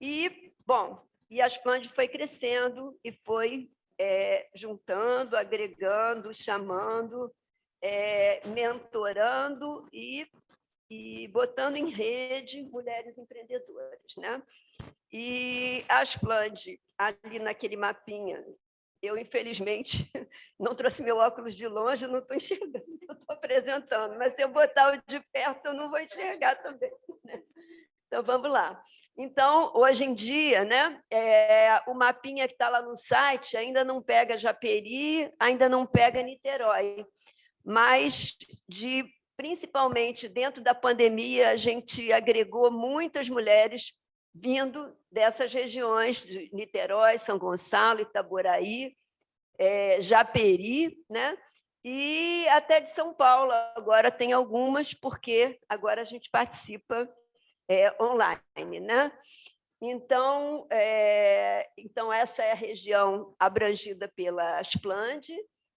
E, bom, e a Asplande foi crescendo e foi juntando, agregando, chamando, mentorando e botando em rede mulheres empreendedoras, né? E a Asplande, ali naquele mapinha, eu, infelizmente, não trouxe meu óculos de longe, não estou enxergando, eu estou apresentando, mas se eu botar o de perto, eu não vou enxergar também, né? Então, vamos lá. Então, hoje em dia, né, o mapinha que está lá no site ainda não pega Japeri, ainda não pega Niterói, mas, principalmente dentro da pandemia, a gente agregou muitas mulheres vindo dessas regiões de Niterói, São Gonçalo, Itaboraí, Japeri, né? E até de São Paulo. Agora tem algumas, porque agora a gente participa online, né? Então, essa é a região abrangida pela Asplande.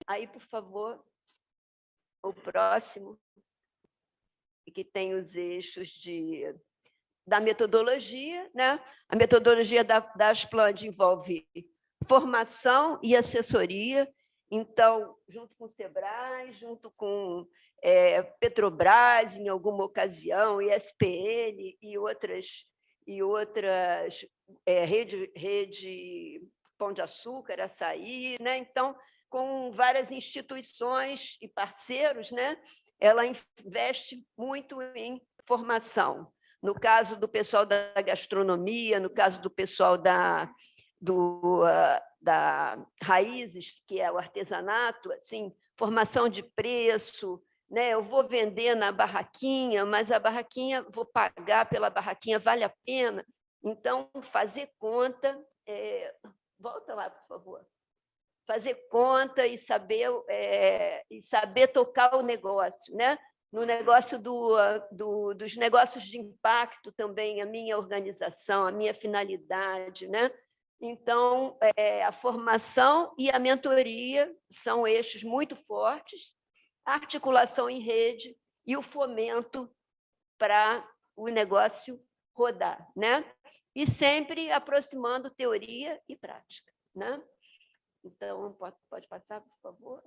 Aí, por favor, o próximo, que tem os eixos da metodologia, né? A metodologia da Asplande envolve formação e assessoria. Então, junto com o Sebrae, junto com Petrobras, em alguma ocasião, ESPN e outras rede Pão de Açúcar, Açaí, né? Então, com várias instituições e parceiros, né? Ela investe muito em formação. No caso do pessoal da gastronomia, no caso do pessoal da Raízes, que é o artesanato, assim, formação de preço, né? Eu vou vender na barraquinha, mas a barraquinha, vou pagar pela barraquinha, vale a pena? Então, fazer conta... volta lá, por favor. Fazer conta e saber tocar o negócio, né? No negócio dos negócios de impacto também, a minha organização, a minha finalidade, né? Então, a formação e a mentoria são eixos muito fortes, a articulação em rede e o fomento para o negócio rodar, né? E sempre aproximando teoria e prática, né? Então, pode passar, por favor?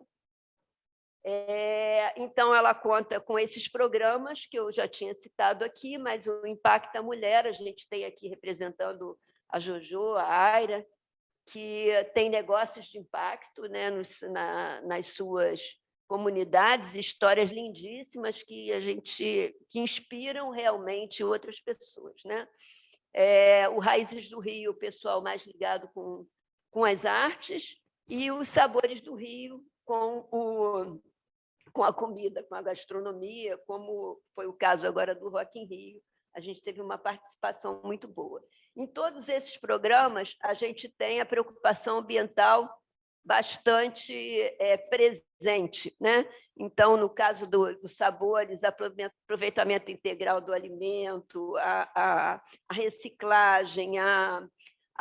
Então, ela conta com esses programas que eu já tinha citado aqui, mas o Impacta Mulher, a gente tem aqui representando a Jojo, a Aira, que tem negócios de impacto, né, nas suas comunidades, histórias lindíssimas que inspiram realmente outras pessoas, né? O Raízes do Rio, o pessoal mais ligado com as artes, e os Sabores do Rio com a comida, com a gastronomia, como foi o caso agora do Rock in Rio. A gente teve uma participação muito boa. Em todos esses programas, a gente tem a preocupação ambiental bastante presente, né? Então, no caso dos sabores, aproveitamento integral do alimento, a reciclagem, a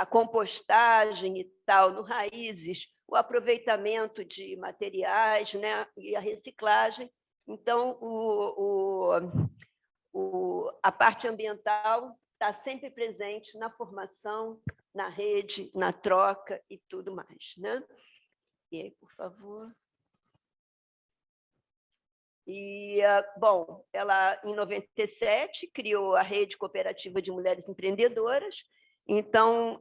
compostagem e tal, no Raízes, o aproveitamento de materiais, né? E a reciclagem. Então, a parte ambiental está sempre presente na formação, na rede, na troca e tudo mais, né? E aí, por favor. E, bom, ela, em 97, criou a Rede Cooperativa de Mulheres Empreendedoras. Então,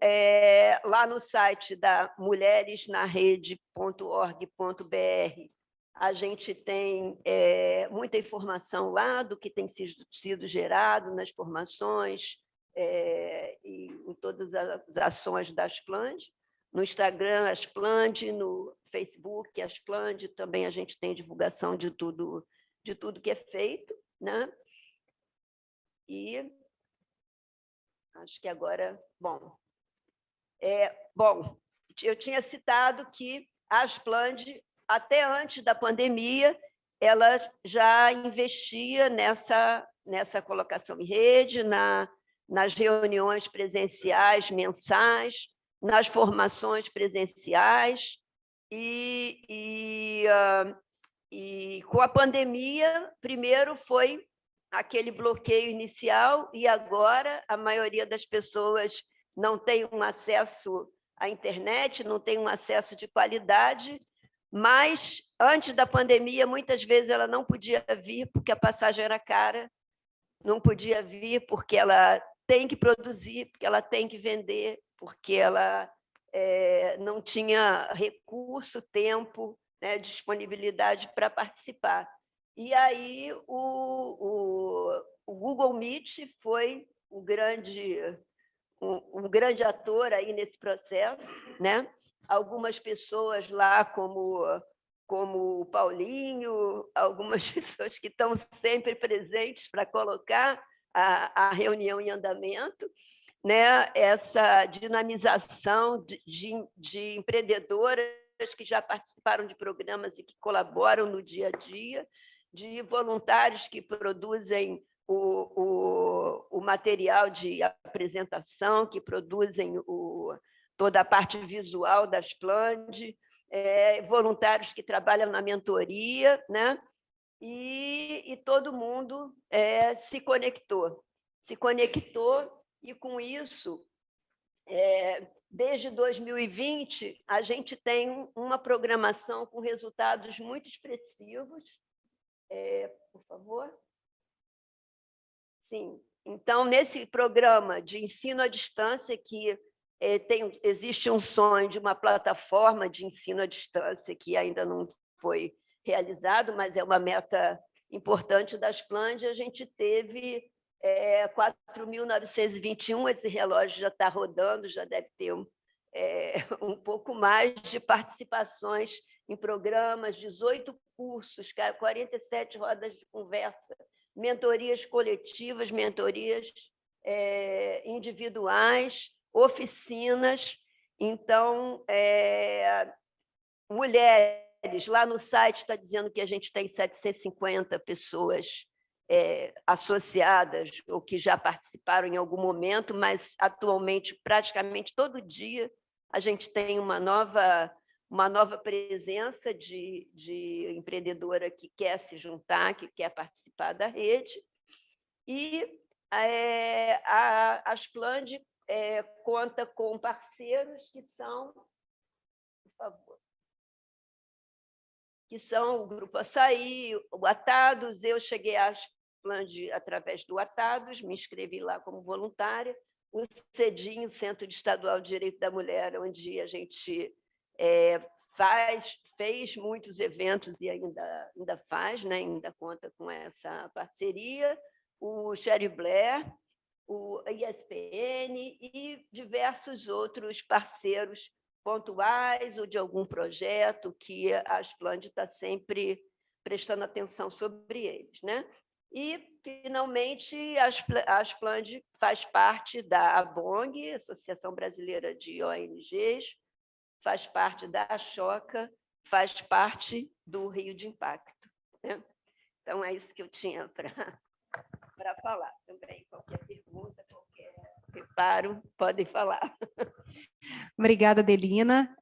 lá no site da mulheresnarede.org.br, a gente tem muita informação lá do que tem sido gerado nas formações e em todas as ações da Asplande. no Instagram, Aspland, no Facebook, Aspland, também a gente tem divulgação de tudo que é feito, né? E acho que agora, bom, eu tinha citado que a Aspland, até antes da pandemia, ela já investia nessa colocação em rede, nas reuniões presenciais mensais, nas formações presenciais, e com a pandemia, primeiro foi aquele bloqueio inicial, e agora a maioria das pessoas não tem um acesso à internet, não tem um acesso de qualidade, mas antes da pandemia, muitas vezes ela não podia vir porque a passagem era cara, não podia vir porque ela tem que produzir, porque ela tem que vender, porque ela não tinha recurso, tempo, né, disponibilidade para participar. E aí o Google Meet foi um grande ator aí nesse processo, né? Algumas pessoas lá, como o Paulinho, algumas pessoas que estão sempre presentes para colocar a reunião em andamento, né? Essa dinamização de empreendedoras que já participaram de programas e que colaboram no dia a dia, de voluntários que produzem o material de apresentação, que produzem toda a parte visual da Aspland, voluntários que trabalham na mentoria, né? E todo mundo se conectou, e com isso, desde 2020, a gente tem uma programação com resultados muito expressivos. Por favor. Sim. Então, nesse programa de ensino à distância, que existe um sonho de uma plataforma de ensino à distância que ainda não foi realizado, mas é uma meta importante da Aspland, a gente teve 4.921, esse relógio já está rodando, já deve ter um pouco mais de participações em programas, 18 cursos, 47 rodas de conversa, mentorias coletivas, mentorias individuais, oficinas. Então, mulheres, lá no site está dizendo que a gente tem 750 pessoas associadas ou que já participaram em algum momento, mas atualmente, praticamente todo dia, a gente tem uma nova presença de empreendedora que quer se juntar, que quer participar da rede. E a Aspland conta com parceiros que são, por favor, que são o Grupo Açaí, o Atados. Eu cheguei à Aspland através do Atados, me inscrevi lá como voluntária. O CEDIM, Centro Estadual de Direito da Mulher, onde a gente fez muitos eventos e ainda faz, né? Ainda conta com essa parceria, o Sherry Blair, o ISPN e diversos outros parceiros pontuais ou de algum projeto que a Aspland está sempre prestando atenção sobre eles, né? E, finalmente, a Aspland faz parte da ABONG, Associação Brasileira de ONGs, faz parte da Ashoka, faz parte do Rio de Impacto, né? Então, é isso que eu tinha para falar também. Qualquer pergunta, qualquer reparo, podem falar. Obrigada, Adelina.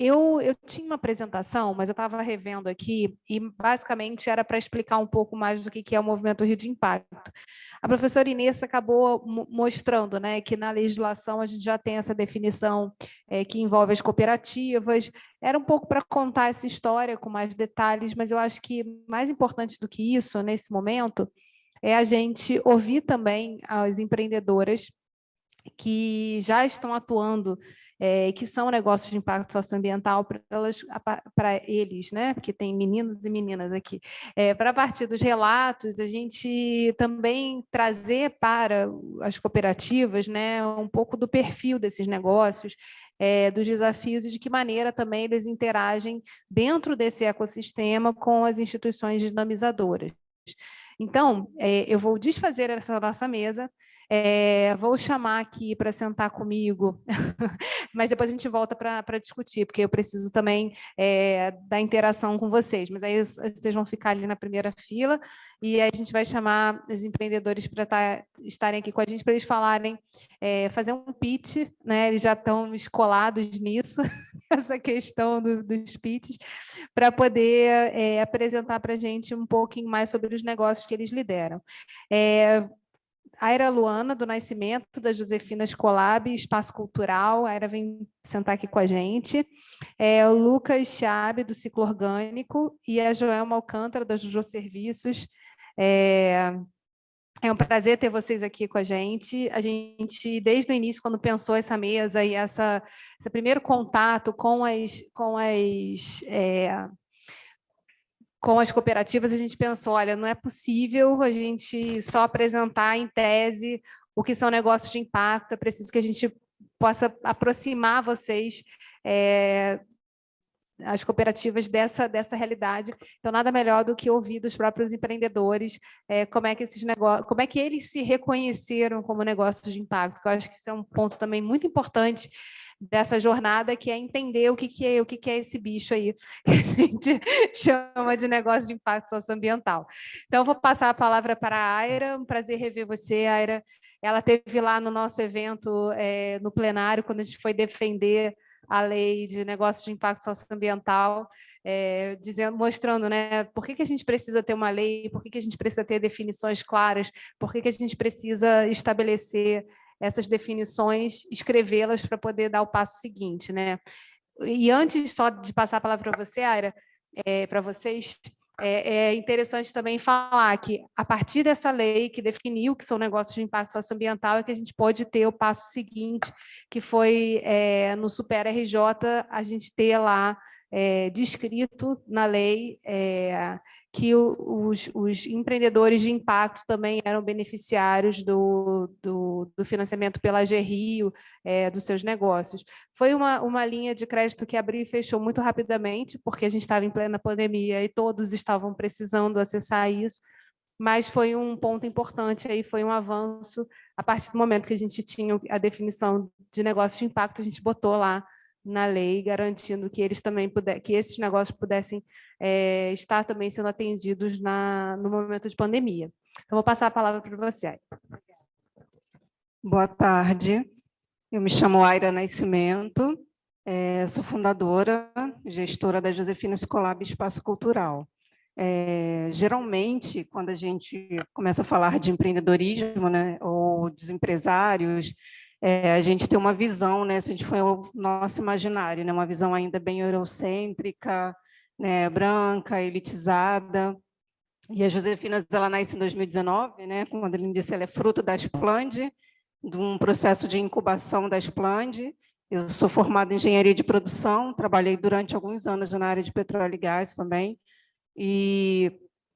Eu tinha uma apresentação, mas eu estava revendo aqui, e basicamente era para explicar um pouco mais do que é o Movimento Rio de Impacto. A professora Inês acabou mostrando, né, que na legislação a gente já tem essa definição que envolve as cooperativas. Era um pouco para contar essa história com mais detalhes, mas eu acho que mais importante do que isso, nesse momento, é a gente ouvir também as empreendedoras que já estão atuando, que são negócios de impacto socioambiental para eles, né? Porque tem meninos e meninas aqui. Para a partir dos relatos, a gente também trazer para as cooperativas, né, um pouco do perfil desses negócios, dos desafios e de que maneira também eles interagem dentro desse ecossistema com as instituições dinamizadoras. Então, eu vou desfazer essa nossa mesa, vou chamar aqui para sentar comigo, mas depois a gente volta para discutir, porque eu preciso também da interação com vocês. Mas aí vocês vão ficar ali na primeira fila e aí a gente vai chamar os empreendedores para estarem aqui com a gente, para eles falarem, fazer um pitch, né? Eles já estão escolados nisso, essa questão dos pitches, para poder apresentar para a gente um pouquinho mais sobre os negócios que eles lideram. Aira Luana, do Nascimento, da Josefina Escolab, Espaço Cultural. A Aira vem sentar aqui com a gente. O Lucas Chabe, do Ciclo Orgânico, e a Joelma Alcântara, da Jujo Serviços. É um prazer ter vocês aqui com a gente. A gente, desde o início, quando pensou essa mesa e esse primeiro contato com as cooperativas, a gente pensou, olha, não é possível a gente só apresentar em tese o que são negócios de impacto, é preciso que a gente possa aproximar vocês, as cooperativas, dessa realidade. Então, nada melhor do que ouvir dos próprios empreendedores como é que esses negócios, como é que eles se reconheceram como negócios de impacto, que eu acho que isso é um ponto também muito importante dessa jornada, que é entender o que é esse bicho aí, que a gente chama de negócio de impacto socioambiental. Então, eu vou passar a palavra para a Aira. Um prazer rever você, Aira. Ela esteve lá no nosso evento, no plenário, quando a gente foi defender a lei de negócios de impacto socioambiental, mostrando, né, por que a gente precisa ter uma lei, por que a gente precisa ter definições claras, por que a gente precisa estabelecer essas definições, escrevê-las para poder dar o passo seguinte, né? E antes só de passar a palavra para você, Aira, para vocês, é interessante também falar que, a partir dessa lei que definiu que são negócios de impacto socioambiental, é que a gente pode ter o passo seguinte, que foi, no Super RJ, a gente ter lá descrito na lei que os empreendedores de impacto também eram beneficiários do financiamento pela AGRIO, dos seus negócios. Foi uma linha de crédito que abriu e fechou muito rapidamente, porque a gente estava em plena pandemia e todos estavam precisando acessar isso, mas foi um ponto importante, aí foi um avanço. A partir do momento que a gente tinha a definição de negócio de impacto, a gente botou lá na lei, garantindo que eles também que esses negócios pudessem estar também sendo atendidos no momento de pandemia. Então, vou passar a palavra para você. Boa tarde, eu me chamo Aira Nascimento, sou fundadora, gestora da Josefina Escolab Espaço Cultural. Geralmente, quando a gente começa a falar de empreendedorismo, né, ou dos empresários, a gente tem uma visão, né, se a gente for o nosso imaginário, né, uma visão ainda bem eurocêntrica, né, branca, elitizada. E a Josefina, ela nasce em 2019, né, quando ele disse, ela é fruto da Splend, de um processo de incubação da Splend. Eu sou formada em engenharia de produção, trabalhei durante alguns anos na área de petróleo e gás também, e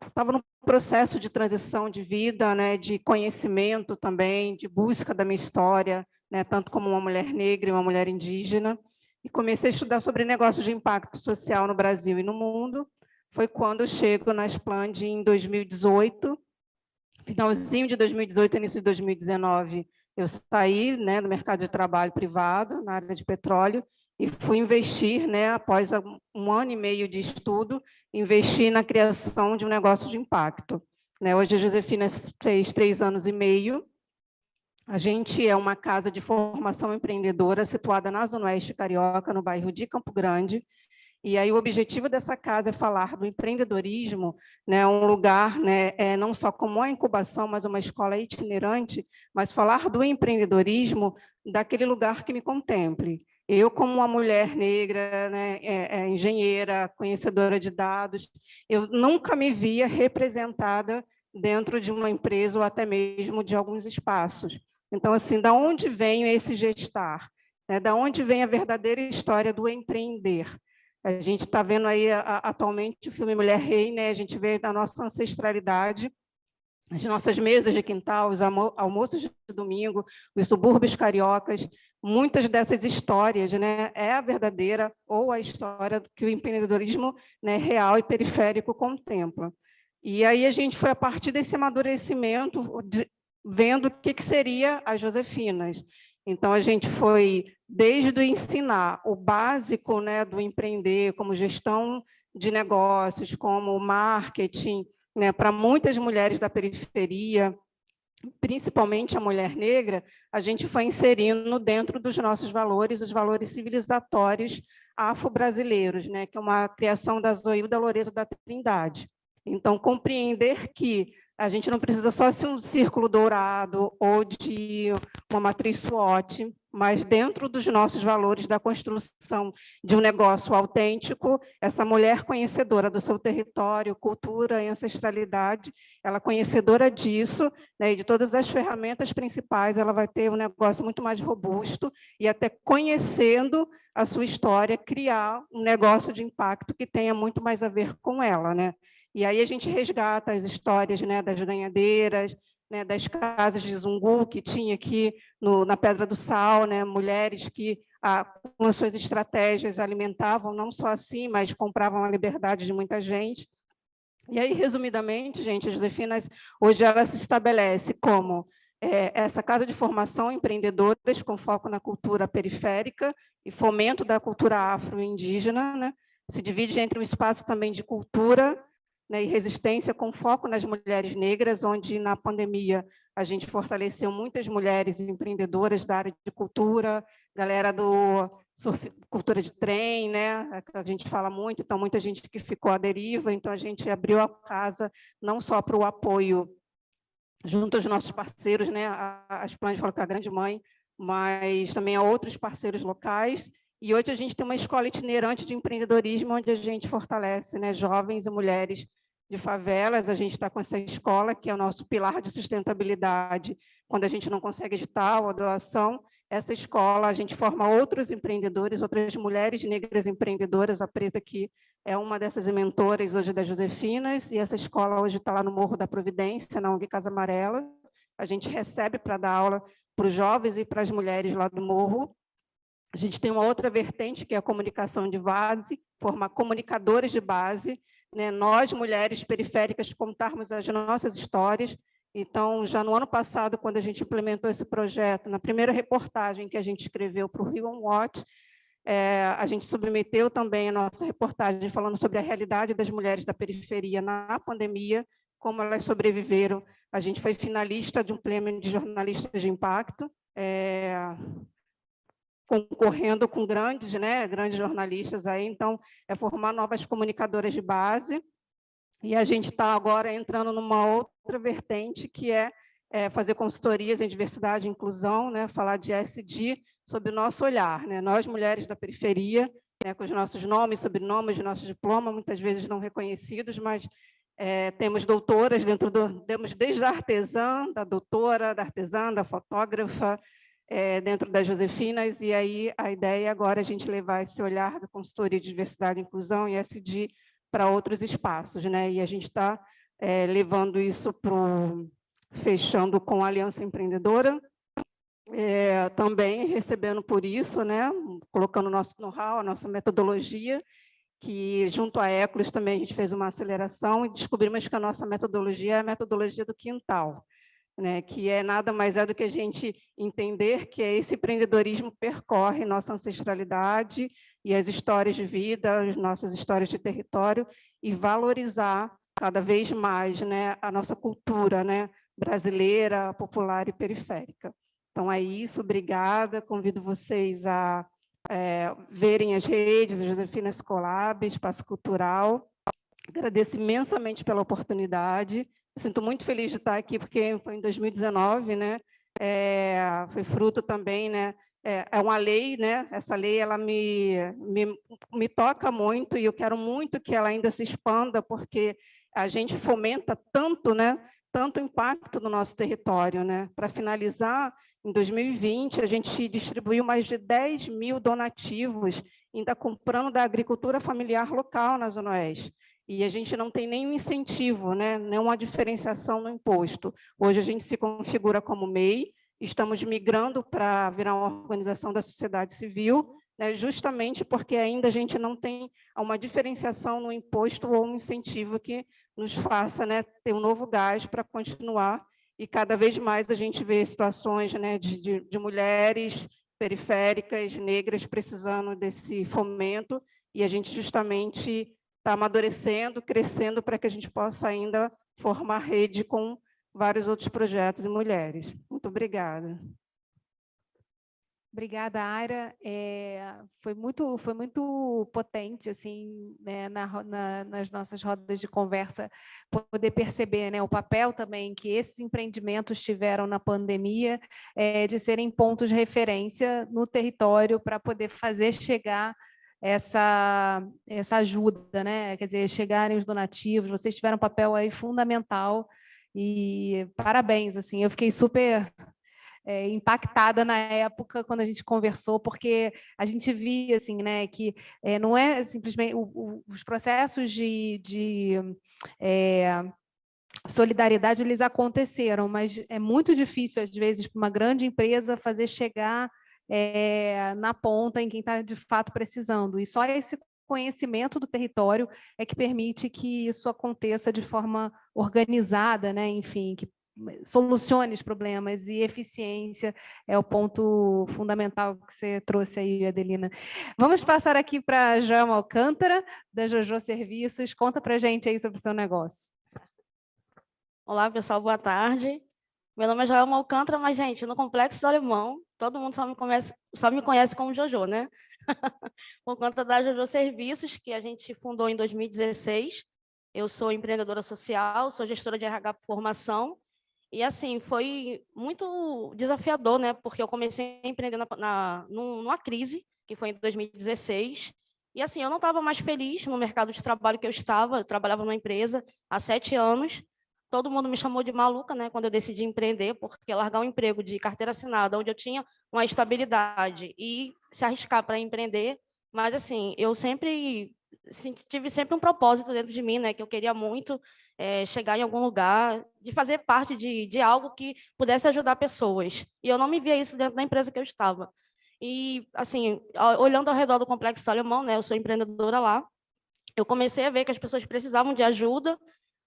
estava no processo de transição de vida, né, de conhecimento também, de busca da minha história, né, tanto como uma mulher negra e uma mulher indígena, e comecei a estudar sobre negócios de impacto social no Brasil e no mundo. Foi quando eu chego na Splend em 2018, finalzinho de 2018, início de 2019, eu saí, né, do mercado de trabalho privado, na área de petróleo, e fui investir, né, após um ano e meio de estudo, investir na criação de um negócio de impacto. Né, hoje a Josefina fez 3 anos e meio. A gente é uma casa de formação empreendedora situada na Zona Oeste Carioca, no bairro de Campo Grande. E aí o objetivo dessa casa é falar do empreendedorismo, né, um lugar, né, não só como a incubação, mas uma escola itinerante, mas falar do empreendedorismo daquele lugar que me contemple. Eu, como uma mulher negra, né, engenheira, conhecedora de dados, eu nunca me via representada dentro de uma empresa ou até mesmo de alguns espaços. Então, assim, da onde vem esse gestar? Né? Da onde vem a verdadeira história do empreender? A gente está vendo aí atualmente o filme Mulher Rei, né? A gente vê da nossa ancestralidade, as nossas mesas de quintal, os almoços de domingo, os subúrbios cariocas, muitas dessas histórias, né, é a verdadeira ou a história que o empreendedorismo, né, real e periférico contempla. E aí a gente foi, a partir desse amadurecimento, vendo o que seria as Josefinas. Então, a gente foi desde o ensinar o básico, né, do empreender, como gestão de negócios, como marketing, né, para muitas mulheres da periferia, principalmente a mulher negra, a gente foi inserindo dentro dos nossos valores, os valores civilizatórios afro-brasileiros, né, que é uma criação da Zoilda Loreto da Trindade. Então, compreender que a gente não precisa só ser um círculo dourado ou de uma matriz SWOT, mas dentro dos nossos valores da construção de um negócio autêntico, essa mulher conhecedora do seu território, cultura e ancestralidade, ela conhecedora disso, né, e de todas as ferramentas principais, ela vai ter um negócio muito mais robusto e até conhecendo a sua história, criar um negócio de impacto que tenha muito mais a ver com ela, né? E aí a gente resgata as histórias, né, das ganhadeiras, né, das casas de Zungu, que tinha aqui na Pedra do Sal, né, mulheres que, com as suas estratégias, alimentavam, não só assim, mas compravam a liberdade de muita gente. E aí, resumidamente, gente, a Josefinas, hoje ela se estabelece como essa casa de formação empreendedoras com foco na cultura periférica e fomento da cultura afro-indígena, né? Se divide entre um espaço também de cultura, né, e resistência com foco nas mulheres negras, onde na pandemia a gente fortaleceu muitas mulheres empreendedoras da área de cultura, galera do cultura de trem, né, a gente fala muito, então muita gente que ficou à deriva, então a gente abriu a casa não só para o apoio junto aos nossos parceiros, né, a Esplane falou que é a grande mãe, mas também a outros parceiros locais. E hoje a gente tem uma escola itinerante de empreendedorismo, onde a gente fortalece, né, jovens e mulheres de favelas. A gente está com essa escola, que é o nosso pilar de sustentabilidade. Quando a gente não consegue edital ou doação, essa escola, a gente forma outros empreendedores, outras mulheres negras empreendedoras. A Preta aqui é uma dessas mentoras hoje das Josefinas, e essa escola hoje está lá no Morro da Providência, na ONG Casa Amarela. A gente recebe para dar aula para os jovens e para as mulheres lá do Morro. A gente tem uma outra vertente, que é a comunicação de base, formar comunicadores de base, né? Nós, mulheres periféricas, contarmos as nossas histórias. Então, já no ano passado, quando a gente implementou esse projeto, na primeira reportagem que a gente escreveu para o Rio Watch, a gente submeteu também a nossa reportagem falando sobre a realidade das mulheres da periferia na pandemia, como elas sobreviveram. A gente foi finalista de um prêmio de jornalistas de impacto, concorrendo com grandes, né, grandes jornalistas aí. Então, é formar novas comunicadoras de base. E a gente está agora entrando numa outra vertente, que é fazer consultorias em diversidade e inclusão, né, falar de ESG sob o nosso olhar, né, nós, mulheres da periferia, né, com os nossos nomes, sobrenomes, nossos diplomas, muitas vezes não reconhecidos, mas temos doutoras temos desde a artesã, da doutora, da artesã, da fotógrafa, dentro das Josefinas, e aí a ideia agora é a gente levar esse olhar da consultoria de diversidade e inclusão e ESG para outros espaços, né? E a gente está levando isso fechando com a Aliança Empreendedora, também recebendo por isso, né? Colocando o nosso know-how, a nossa metodologia, que junto à Eclos também a gente fez uma aceleração e descobrimos que a nossa metodologia é a metodologia do quintal, né, que nada mais do que a gente entender que esse empreendedorismo percorre nossa ancestralidade e as histórias de vida, as nossas histórias de território, e valorizar cada vez mais, né, a nossa cultura, né, brasileira, popular e periférica. Então, é isso, obrigada, convido vocês a verem as redes, a Josefinas Collab, Espaço Cultural. Agradeço imensamente pela oportunidade. Sinto muito feliz de estar aqui, porque foi em 2019, né? Foi fruto também, né? É uma lei, né? Essa lei ela me toca muito e eu quero muito que ela ainda se expanda, porque a gente fomenta tanto, né? Tanto impacto no nosso território, né? Para finalizar, Em 2020, a gente distribuiu mais de 10 mil donativos, ainda comprando da agricultura familiar local na Zona Oeste. E a gente não tem nenhum incentivo, né? Nenhuma diferenciação no imposto. Hoje a gente se configura como MEI, estamos migrando para virar uma organização da sociedade civil, né? Justamente porque ainda a gente não tem uma diferenciação no imposto ou um incentivo que nos faça, né, ter um novo gás para continuar. E cada vez mais a gente vê situações, né, de mulheres periféricas, negras, precisando desse fomento, e a gente justamente está amadurecendo, crescendo, para que a gente possa ainda formar rede com vários outros projetos e mulheres. Muito obrigada. Obrigada, Aira. Foi muito potente, assim, né, nas nossas rodas de conversa, poder perceber, né, o papel também que esses empreendimentos tiveram na pandemia, de serem pontos de referência no território para poder fazer chegar essa ajuda, né? Quer dizer, chegarem os donativos. Vocês tiveram um papel aí fundamental e parabéns, assim, eu fiquei super impactada na época quando a gente conversou, porque a gente via assim, né, que não é simplesmente os processos de solidariedade, eles aconteceram, mas é muito difícil às vezes para uma grande empresa fazer chegar na ponta em quem está de fato precisando, e só esse conhecimento do território é que permite que isso aconteça de forma organizada, né? Enfim, que solucione os problemas, e eficiência é o ponto fundamental que você trouxe aí, Adelina. Vamos passar aqui para a Joelma Alcântara, da Jojo Serviços. Conta para a gente aí sobre o seu negócio. Olá, pessoal, boa tarde. Meu nome é Joelma Alcântara, mas, gente, no Complexo do Alemão, todo mundo só me conhece como Jojo, né? Por conta da Jojo Serviços, que a gente fundou em 2016. Eu sou empreendedora social, sou gestora de RH por formação. E, assim, foi muito desafiador, né? Porque eu comecei a empreender numa crise, que foi em 2016. E, assim, eu não estava mais feliz no mercado de trabalho que eu estava. Eu trabalhava numa empresa há 7 anos. Todo mundo me chamou de maluca, né? Quando eu decidi empreender, porque largar um emprego de carteira assinada, onde eu tinha uma estabilidade, e se arriscar para empreender. Mas, assim, eu tive sempre um propósito dentro de mim, né? Que eu queria muito chegar em algum lugar, de fazer parte de algo que pudesse ajudar pessoas. E eu não me via isso dentro da empresa que eu estava. E, assim, olhando ao redor do Complexo Alemão, né? Eu sou empreendedora lá, eu comecei a ver que as pessoas precisavam de ajuda.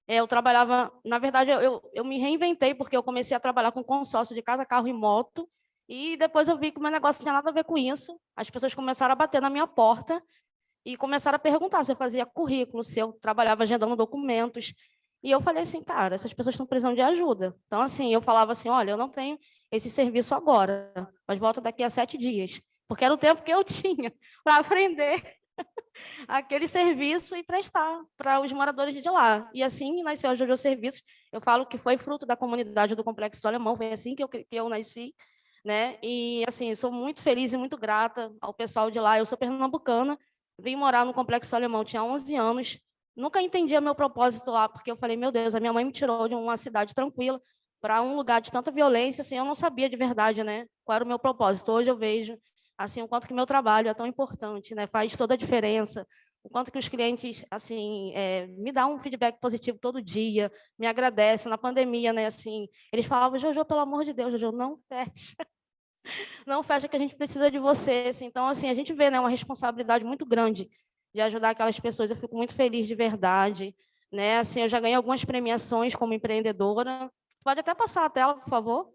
Eu trabalhava, na verdade, eu me reinventei, porque eu comecei a trabalhar com consórcio de casa, carro e moto, e depois eu vi que o meu negócio não tinha nada a ver com isso. As pessoas começaram a bater na minha porta e começaram a perguntar se eu fazia currículo, se eu trabalhava agendando documentos. E eu falei assim, cara, essas pessoas estão precisando de ajuda. Então, assim, eu falava assim, olha, eu não tenho esse serviço agora, mas volta daqui a 7 dias, porque era o tempo que eu tinha para aprender aquele serviço e prestar para os moradores de lá. E assim nasceu a Jojo Serviços. Eu falo que foi fruto da comunidade do Complexo do Alemão, foi assim que eu nasci, né? E assim, sou muito feliz e muito grata ao pessoal de lá. Eu sou pernambucana, vim morar no Complexo do Alemão, tinha 11 anos, nunca entendia meu propósito lá, porque eu falei, meu Deus, a minha mãe me tirou de uma cidade tranquila para um lugar de tanta violência, assim, eu não sabia de verdade, né, qual era o meu propósito. Hoje eu vejo assim, o quanto que meu trabalho é tão importante, né? Faz toda a diferença, o quanto que os clientes, assim, me dão um feedback positivo todo dia, me agradecem. Na pandemia, né, assim, eles falavam, Jojo, pelo amor de Deus, Jojo, não fecha, não fecha que a gente precisa de você. Assim. Então, assim, a gente vê, né, uma responsabilidade muito grande de ajudar aquelas pessoas. Eu fico muito feliz de verdade, né? Assim, eu já ganhei algumas premiações como empreendedora. Pode até passar a tela, por favor.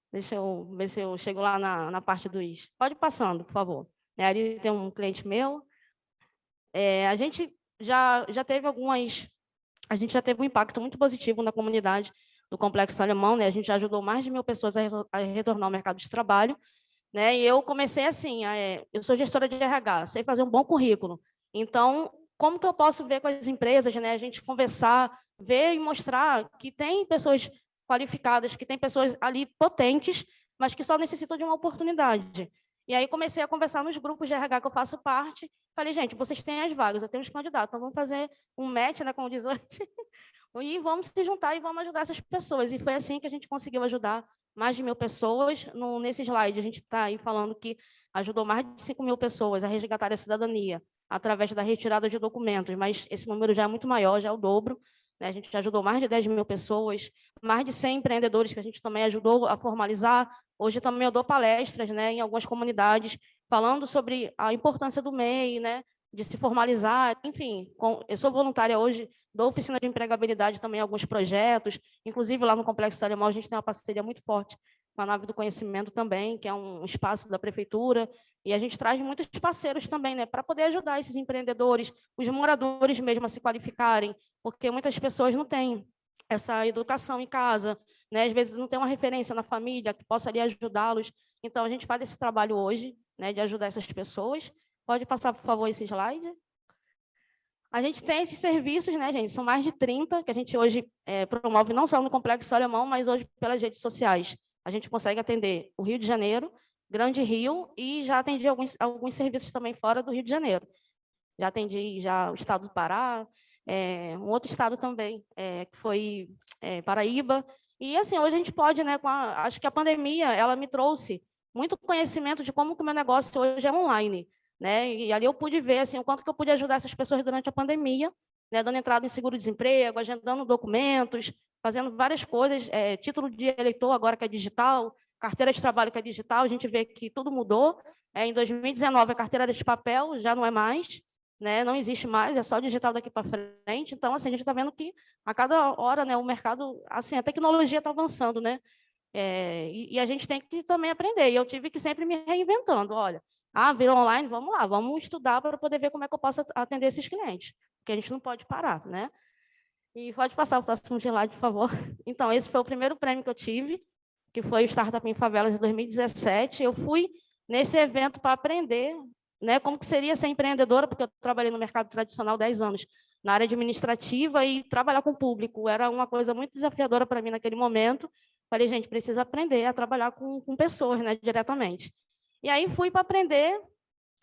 Deixa eu ver se eu chego lá na parte do IS. Pode ir passando, por favor. Ali tem um cliente meu. A gente já teve a gente já teve um impacto muito positivo na comunidade do Complexo Alemão, né? A gente já ajudou mais de 1.000 pessoas a retornar ao mercado de trabalho, né? E eu comecei assim, eu sou gestora de RH, sei fazer um bom currículo. Então, como que eu posso ver com as empresas, né? A gente conversar, ver e mostrar que tem pessoas qualificadas, que tem pessoas ali potentes, mas que só necessitam de uma oportunidade. E aí comecei a conversar nos grupos de RH que eu faço parte. Falei, gente, vocês têm as vagas, eu tenho os candidatos, então vamos fazer um match, né, como diz hoje, e vamos se juntar e vamos ajudar essas pessoas. E foi assim que a gente conseguiu ajudar mais de 1.000 pessoas. Nesse slide, a gente está aí falando que ajudou mais de 5.000 pessoas a resgatar a cidadania através da retirada de documentos, mas esse número já é muito maior, já é o dobro, né? A gente já ajudou mais de 10.000 pessoas, mais de 100 empreendedores que a gente também ajudou a formalizar. Hoje também eu dou palestras, né, em algumas comunidades, falando sobre a importância do MEI, né, de se formalizar. Enfim, eu sou voluntária hoje, dou oficina de empregabilidade também em alguns projetos, inclusive lá no Complexo Cidade Animal a gente tem uma parceria muito forte com a Nave do Conhecimento também, que é um espaço da prefeitura, e a gente traz muitos parceiros também, né, para poder ajudar esses empreendedores, os moradores mesmo a se qualificarem, porque muitas pessoas não têm essa educação em casa, né, às vezes não tem uma referência na família que possa ali ajudá-los. Então, a gente faz esse trabalho hoje, né, de ajudar essas pessoas. Pode passar, por favor, esse slide. A gente tem esses serviços, né, gente? São mais de 30 que a gente hoje promove, não só no Complexo Alemão, mas hoje pelas redes sociais. A gente consegue atender o Rio de Janeiro, Grande Rio, e já atendi alguns serviços também fora do Rio de Janeiro. Já atendi o estado do Pará, um outro estado também, que foi Paraíba. E, assim, hoje a gente pode, né, acho que a pandemia, ela me trouxe muito conhecimento de como que o meu negócio hoje é online, né? E ali eu pude ver, assim, o quanto que eu pude ajudar essas pessoas durante a pandemia, né, dando entrada em seguro-desemprego, agendando documentos, fazendo várias coisas, título de eleitor agora que é digital, carteira de trabalho que é digital, a gente vê que tudo mudou. Em 2019, a carteira era de papel, já não é mais, né? Não existe mais, é só digital daqui para frente. Então, assim, a gente está vendo que a cada hora, né, o mercado, assim, a tecnologia está avançando, né? E a gente tem que também aprender. E eu tive que sempre me reinventando. Olha, virou online, vamos lá, vamos estudar para poder ver como é que eu posso atender esses clientes, porque a gente não pode parar, né? E pode passar o próximo slide, por favor. Então, esse foi o primeiro prêmio que eu tive, que foi o Startup em Favelas de 2017. Eu fui nesse evento para aprender, né, como que seria ser empreendedora, porque eu trabalhei no mercado tradicional 10 anos, na área administrativa, e trabalhar com o público era uma coisa muito desafiadora para mim naquele momento. Falei, gente, precisa aprender a trabalhar com pessoas, né, diretamente. E aí fui para aprender,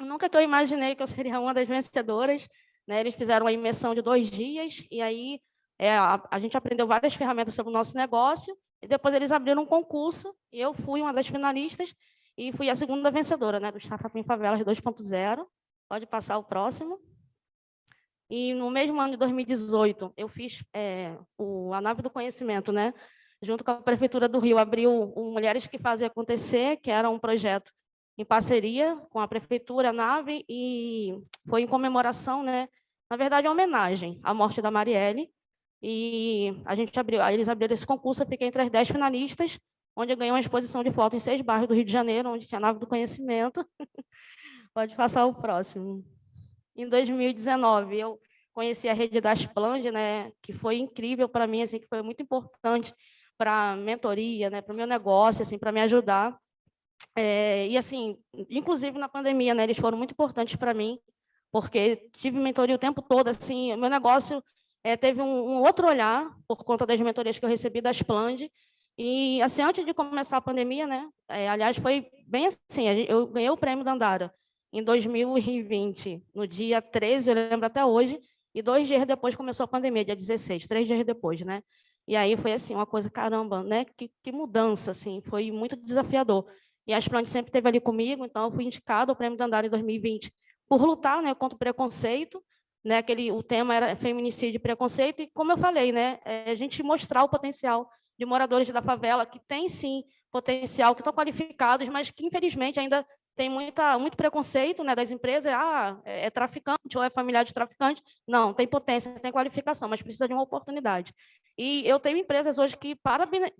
nunca que eu imaginei que eu seria uma das vencedoras, né? Eles fizeram uma imersão de 2 dias, e aí a gente aprendeu várias ferramentas sobre o nosso negócio, e depois eles abriram um concurso, e eu fui uma das finalistas, e fui a segunda vencedora, né, do Startup em Favelas 2.0. Pode passar o próximo. E no mesmo ano de 2018, eu fiz a Nave do Conhecimento, né? Junto com a Prefeitura do Rio, abriu o Mulheres que Fazem Acontecer, que era um projeto em parceria com a Prefeitura, a Nave, e foi em comemoração, né? Na verdade, é uma homenagem à morte da Marielle. E eles abriram esse concurso, eu fiquei entre as 10 finalistas, onde eu ganhei uma exposição de foto em 6 bairros do Rio de Janeiro, onde tinha a Nave do Conhecimento. Pode passar o próximo. Em 2019, eu conheci a rede da Aspland, né, que foi incrível para mim, assim, que foi muito importante para a mentoria, né, para o meu negócio, assim, para me ajudar. E, assim, inclusive na pandemia, né, eles foram muito importantes para mim, porque tive mentoria o tempo todo, assim, o meu negócio teve um outro olhar por conta das mentorias que eu recebi da Aspland. E, assim, antes de começar a pandemia, né, aliás, foi bem assim, eu ganhei o prêmio Dandara em 2020, no dia 13, eu lembro até hoje, e 2 dias depois começou a pandemia, dia 16, 3 dias depois, né? E aí foi, assim, uma coisa, caramba, né? Que mudança, assim, foi muito desafiador. E a Aspland sempre esteve ali comigo, então eu fui indicada ao prêmio Dandara em 2020 por lutar, né, contra o preconceito, né? O tema era feminicídio e preconceito, e como eu falei, né, a gente mostrar o potencial de moradores da favela, que tem, sim, potencial, que estão qualificados, mas que, infelizmente, ainda tem muito preconceito, né, das empresas, é traficante ou é familiar de traficante. Não, tem potência, tem qualificação, mas precisa de uma oportunidade. E eu tenho empresas hoje que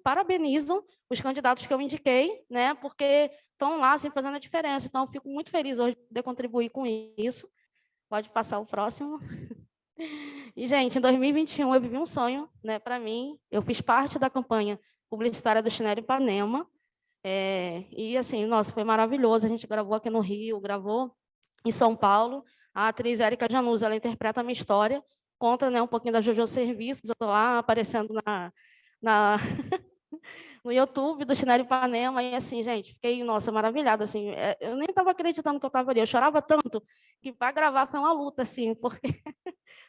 parabenizam os candidatos que eu indiquei, né, porque estão lá, assim, fazendo a diferença. Então, eu fico muito feliz hoje de contribuir com isso. Pode passar o próximo. E, gente, em 2021 eu vivi um sonho, né, para mim. Eu fiz parte da campanha publicitária do Chinelo Ipanema. E, assim, nossa, foi maravilhoso. A gente gravou aqui no Rio, gravou em São Paulo. A atriz Érica Januzzi, ela interpreta a minha história, conta, né, um pouquinho da Jojo Serviços. Eu estou lá aparecendo no YouTube do Chinelo Ipanema. E, assim, gente, fiquei, nossa, maravilhada. Assim, eu nem estava acreditando que eu estava ali. Eu chorava tanto que para gravar foi uma luta, assim, porque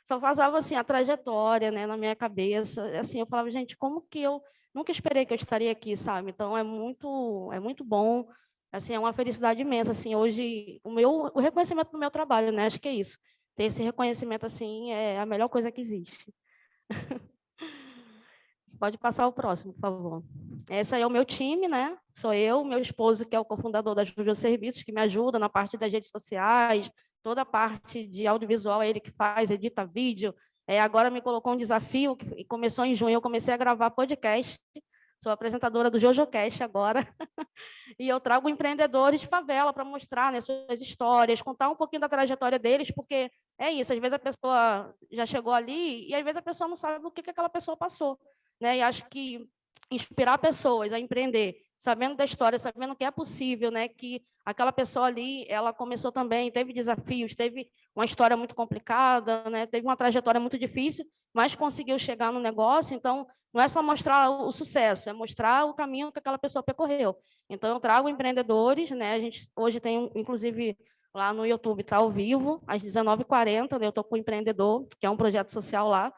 só passava, assim, a trajetória, né, na minha cabeça. Assim, eu falava, gente, como que eu nunca esperei que eu estaria aqui, sabe? Então, é muito bom, assim, é uma felicidade imensa, assim, hoje, o reconhecimento do meu trabalho, né? Acho que é isso. Ter esse reconhecimento, assim, é a melhor coisa que existe. Pode passar o próximo, por favor. Esse aí é o meu time, né? Sou eu, meu esposo, que é o cofundador da Jojo Serviços, que me ajuda na parte das redes sociais, toda a parte de audiovisual é ele que faz, edita vídeo. Agora me colocou um desafio, que começou em junho, eu comecei a gravar podcast, sou apresentadora do JojoCast agora, e eu trago empreendedores de favela para mostrar, né, suas histórias, contar um pouquinho da trajetória deles, porque é isso, às vezes a pessoa já chegou ali, e às vezes a pessoa não sabe o que aquela pessoa passou, né? E acho que inspirar pessoas a empreender, sabendo da história, sabendo que é possível, né? Que aquela pessoa ali, ela começou também, teve desafios, teve uma história muito complicada, né? Teve uma trajetória muito difícil, mas conseguiu chegar no negócio. Então, não é só mostrar o sucesso, é mostrar o caminho que aquela pessoa percorreu. Então, eu trago empreendedores, né? A gente hoje tem, inclusive, lá no YouTube, está ao vivo, às 19h40, né? Eu estou com o Empreendedor, que é um projeto social lá.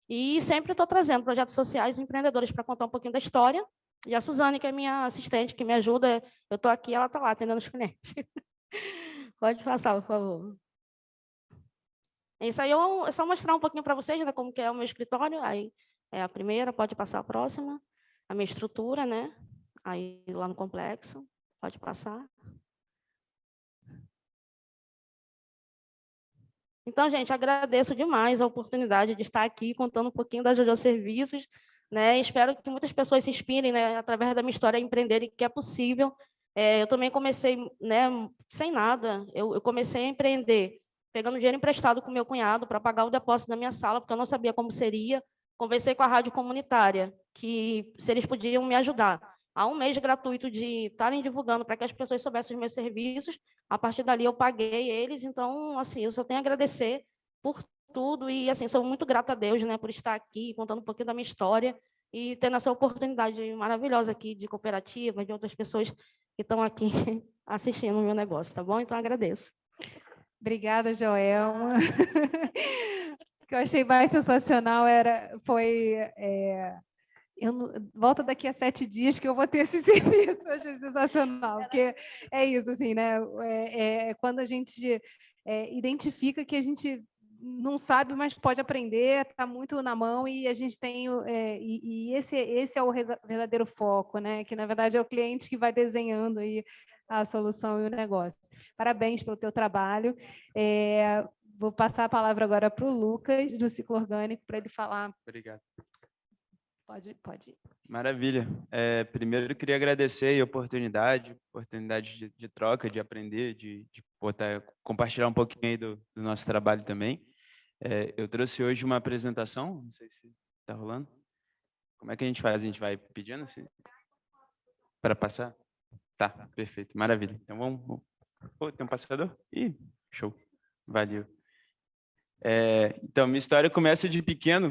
E sempre estou trazendo projetos sociais e empreendedores para contar um pouquinho da história. E a Suzane, que é minha assistente, que me ajuda, eu estou aqui, ela está lá atendendo os clientes. Pode passar, por favor. Isso aí é só mostrar um pouquinho para vocês, né, como que é o meu escritório. Aí é a primeira, pode passar a próxima. A minha estrutura, né? Aí lá no complexo, pode passar. Então, gente, agradeço demais a oportunidade de estar aqui contando um pouquinho da Jojo Serviços, né? Espero que muitas pessoas se inspirem, né, através da minha história a empreenderem, que é possível. Eu também comecei, né, sem nada. Eu comecei a empreender pegando dinheiro emprestado com meu cunhado para pagar o depósito da minha sala, porque eu não sabia como seria. Conversei com a rádio comunitária, que se eles podiam me ajudar. Há um mês gratuito de estarem divulgando para que as pessoas soubessem os meus serviços. A partir dali eu paguei eles, então, assim, eu só tenho a agradecer por tudo e, assim, sou muito grata a Deus, né, por estar aqui, contando um pouquinho da minha história e tendo essa oportunidade maravilhosa aqui de cooperativa, de outras pessoas que estão aqui assistindo o meu negócio, tá bom? Então, agradeço. Obrigada, Joelma. O que eu achei mais sensacional foi volta daqui a 7 dias que eu vou ter esse serviço. Eu achei sensacional, porque é isso, assim, né? Quando a gente identifica que a gente não sabe, mas pode aprender, está muito na mão e a gente tem esse é o verdadeiro foco, né? Que na verdade é o cliente que vai desenhando aí a solução e o negócio. Parabéns pelo teu trabalho. Vou passar a palavra agora para o Lucas, do Ciclo Orgânico, para ele falar. Obrigado. Pode ir. Maravilha. Primeiro, eu queria agradecer a oportunidade de troca, de aprender, de compartilhar um pouquinho aí do nosso trabalho também. Eu trouxe hoje uma apresentação, não sei se está rolando. Como é que a gente faz? A gente vai pedindo assim? Para passar? Tá, perfeito, maravilha. Então, vamos. Pô, tem um passador? Ih, show. Valeu. Então, minha história começa de pequeno.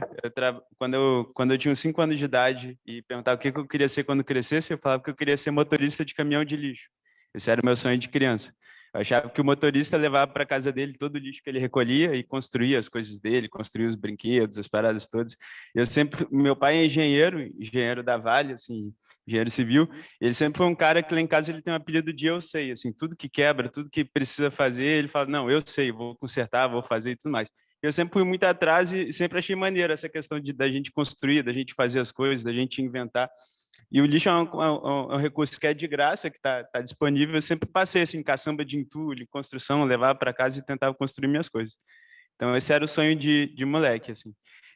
Quando eu tinha uns 5 anos de idade e perguntava o que eu queria ser quando crescesse, eu falava que eu queria ser motorista de caminhão de lixo. Esse era o meu sonho de criança. Eu achava que o motorista levava para casa dele todo o lixo que ele recolhia e construía as coisas dele, construía os brinquedos, as paradas todas. Meu pai é engenheiro da Vale, assim, engenheiro civil. Ele sempre foi um cara que lá em casa ele tem um apelido de eu sei, assim, tudo que quebra, tudo que precisa fazer, ele fala, não, eu sei, vou consertar, vou fazer e tudo mais. Eu sempre fui muito atrás e sempre achei maneiro essa questão da gente construir, da gente fazer as coisas, da gente inventar. E o lixo é um recurso que é de graça, que está disponível. Eu sempre passei assim, caçamba de entulho, construção, levava para casa e tentava construir minhas coisas. Então, esse era o sonho de moleque. Assim.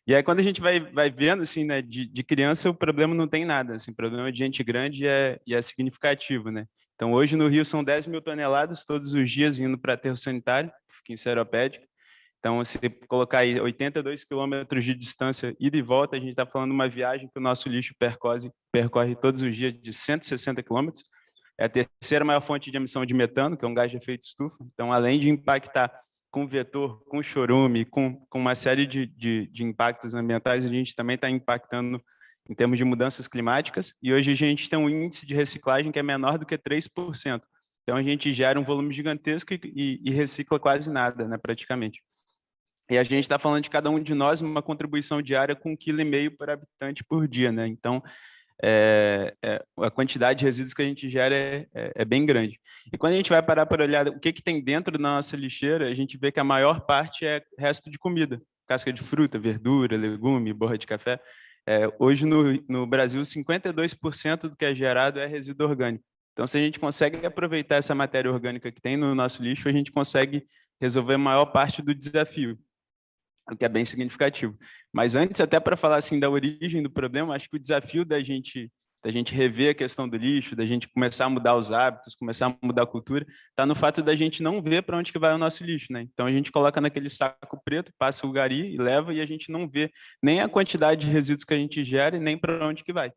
E aí, quando a gente vai vendo, assim, né, de criança, o problema não tem nada. Assim, o problema de gente grande é significativo. Né? Então, hoje no Rio são 10 mil toneladas todos os dias indo para aterro sanitário, que fica em Seropédica. Então, se colocar aí 82 quilômetros de distância, ida e volta, a gente está falando de uma viagem que o nosso lixo percorre todos os dias de 160 quilômetros. É a terceira maior fonte de emissão de metano, que é um gás de efeito estufa. Então, além de impactar com vetor, com chorume, com uma série de impactos ambientais, a gente também está impactando em termos de mudanças climáticas. E hoje a gente tem um índice de reciclagem que é menor do que 3%. Então, a gente gera um volume gigantesco e recicla quase nada, né, praticamente. E a gente está falando de cada um de nós uma contribuição diária com 1,5 kg por habitante por dia, né? Então, a quantidade de resíduos que a gente gera é bem grande. E quando a gente vai parar para olhar o que tem dentro da nossa lixeira, a gente vê que a maior parte é resto de comida, casca de fruta, verdura, legume, borra de café. Hoje, no Brasil, 52% do que é gerado é resíduo orgânico. Então, se a gente consegue aproveitar essa matéria orgânica que tem no nosso lixo, a gente consegue resolver a maior parte do desafio, o que é bem significativo. Mas antes, até para falar assim da origem do problema, acho que o desafio da gente rever a questão do lixo, da gente começar a mudar os hábitos, começar a mudar a cultura, está no fato da gente não ver para onde que vai o nosso lixo, né? Então a gente coloca naquele saco preto, passa o gari e leva, e a gente não vê nem a quantidade de resíduos que a gente gera e nem para onde que vai.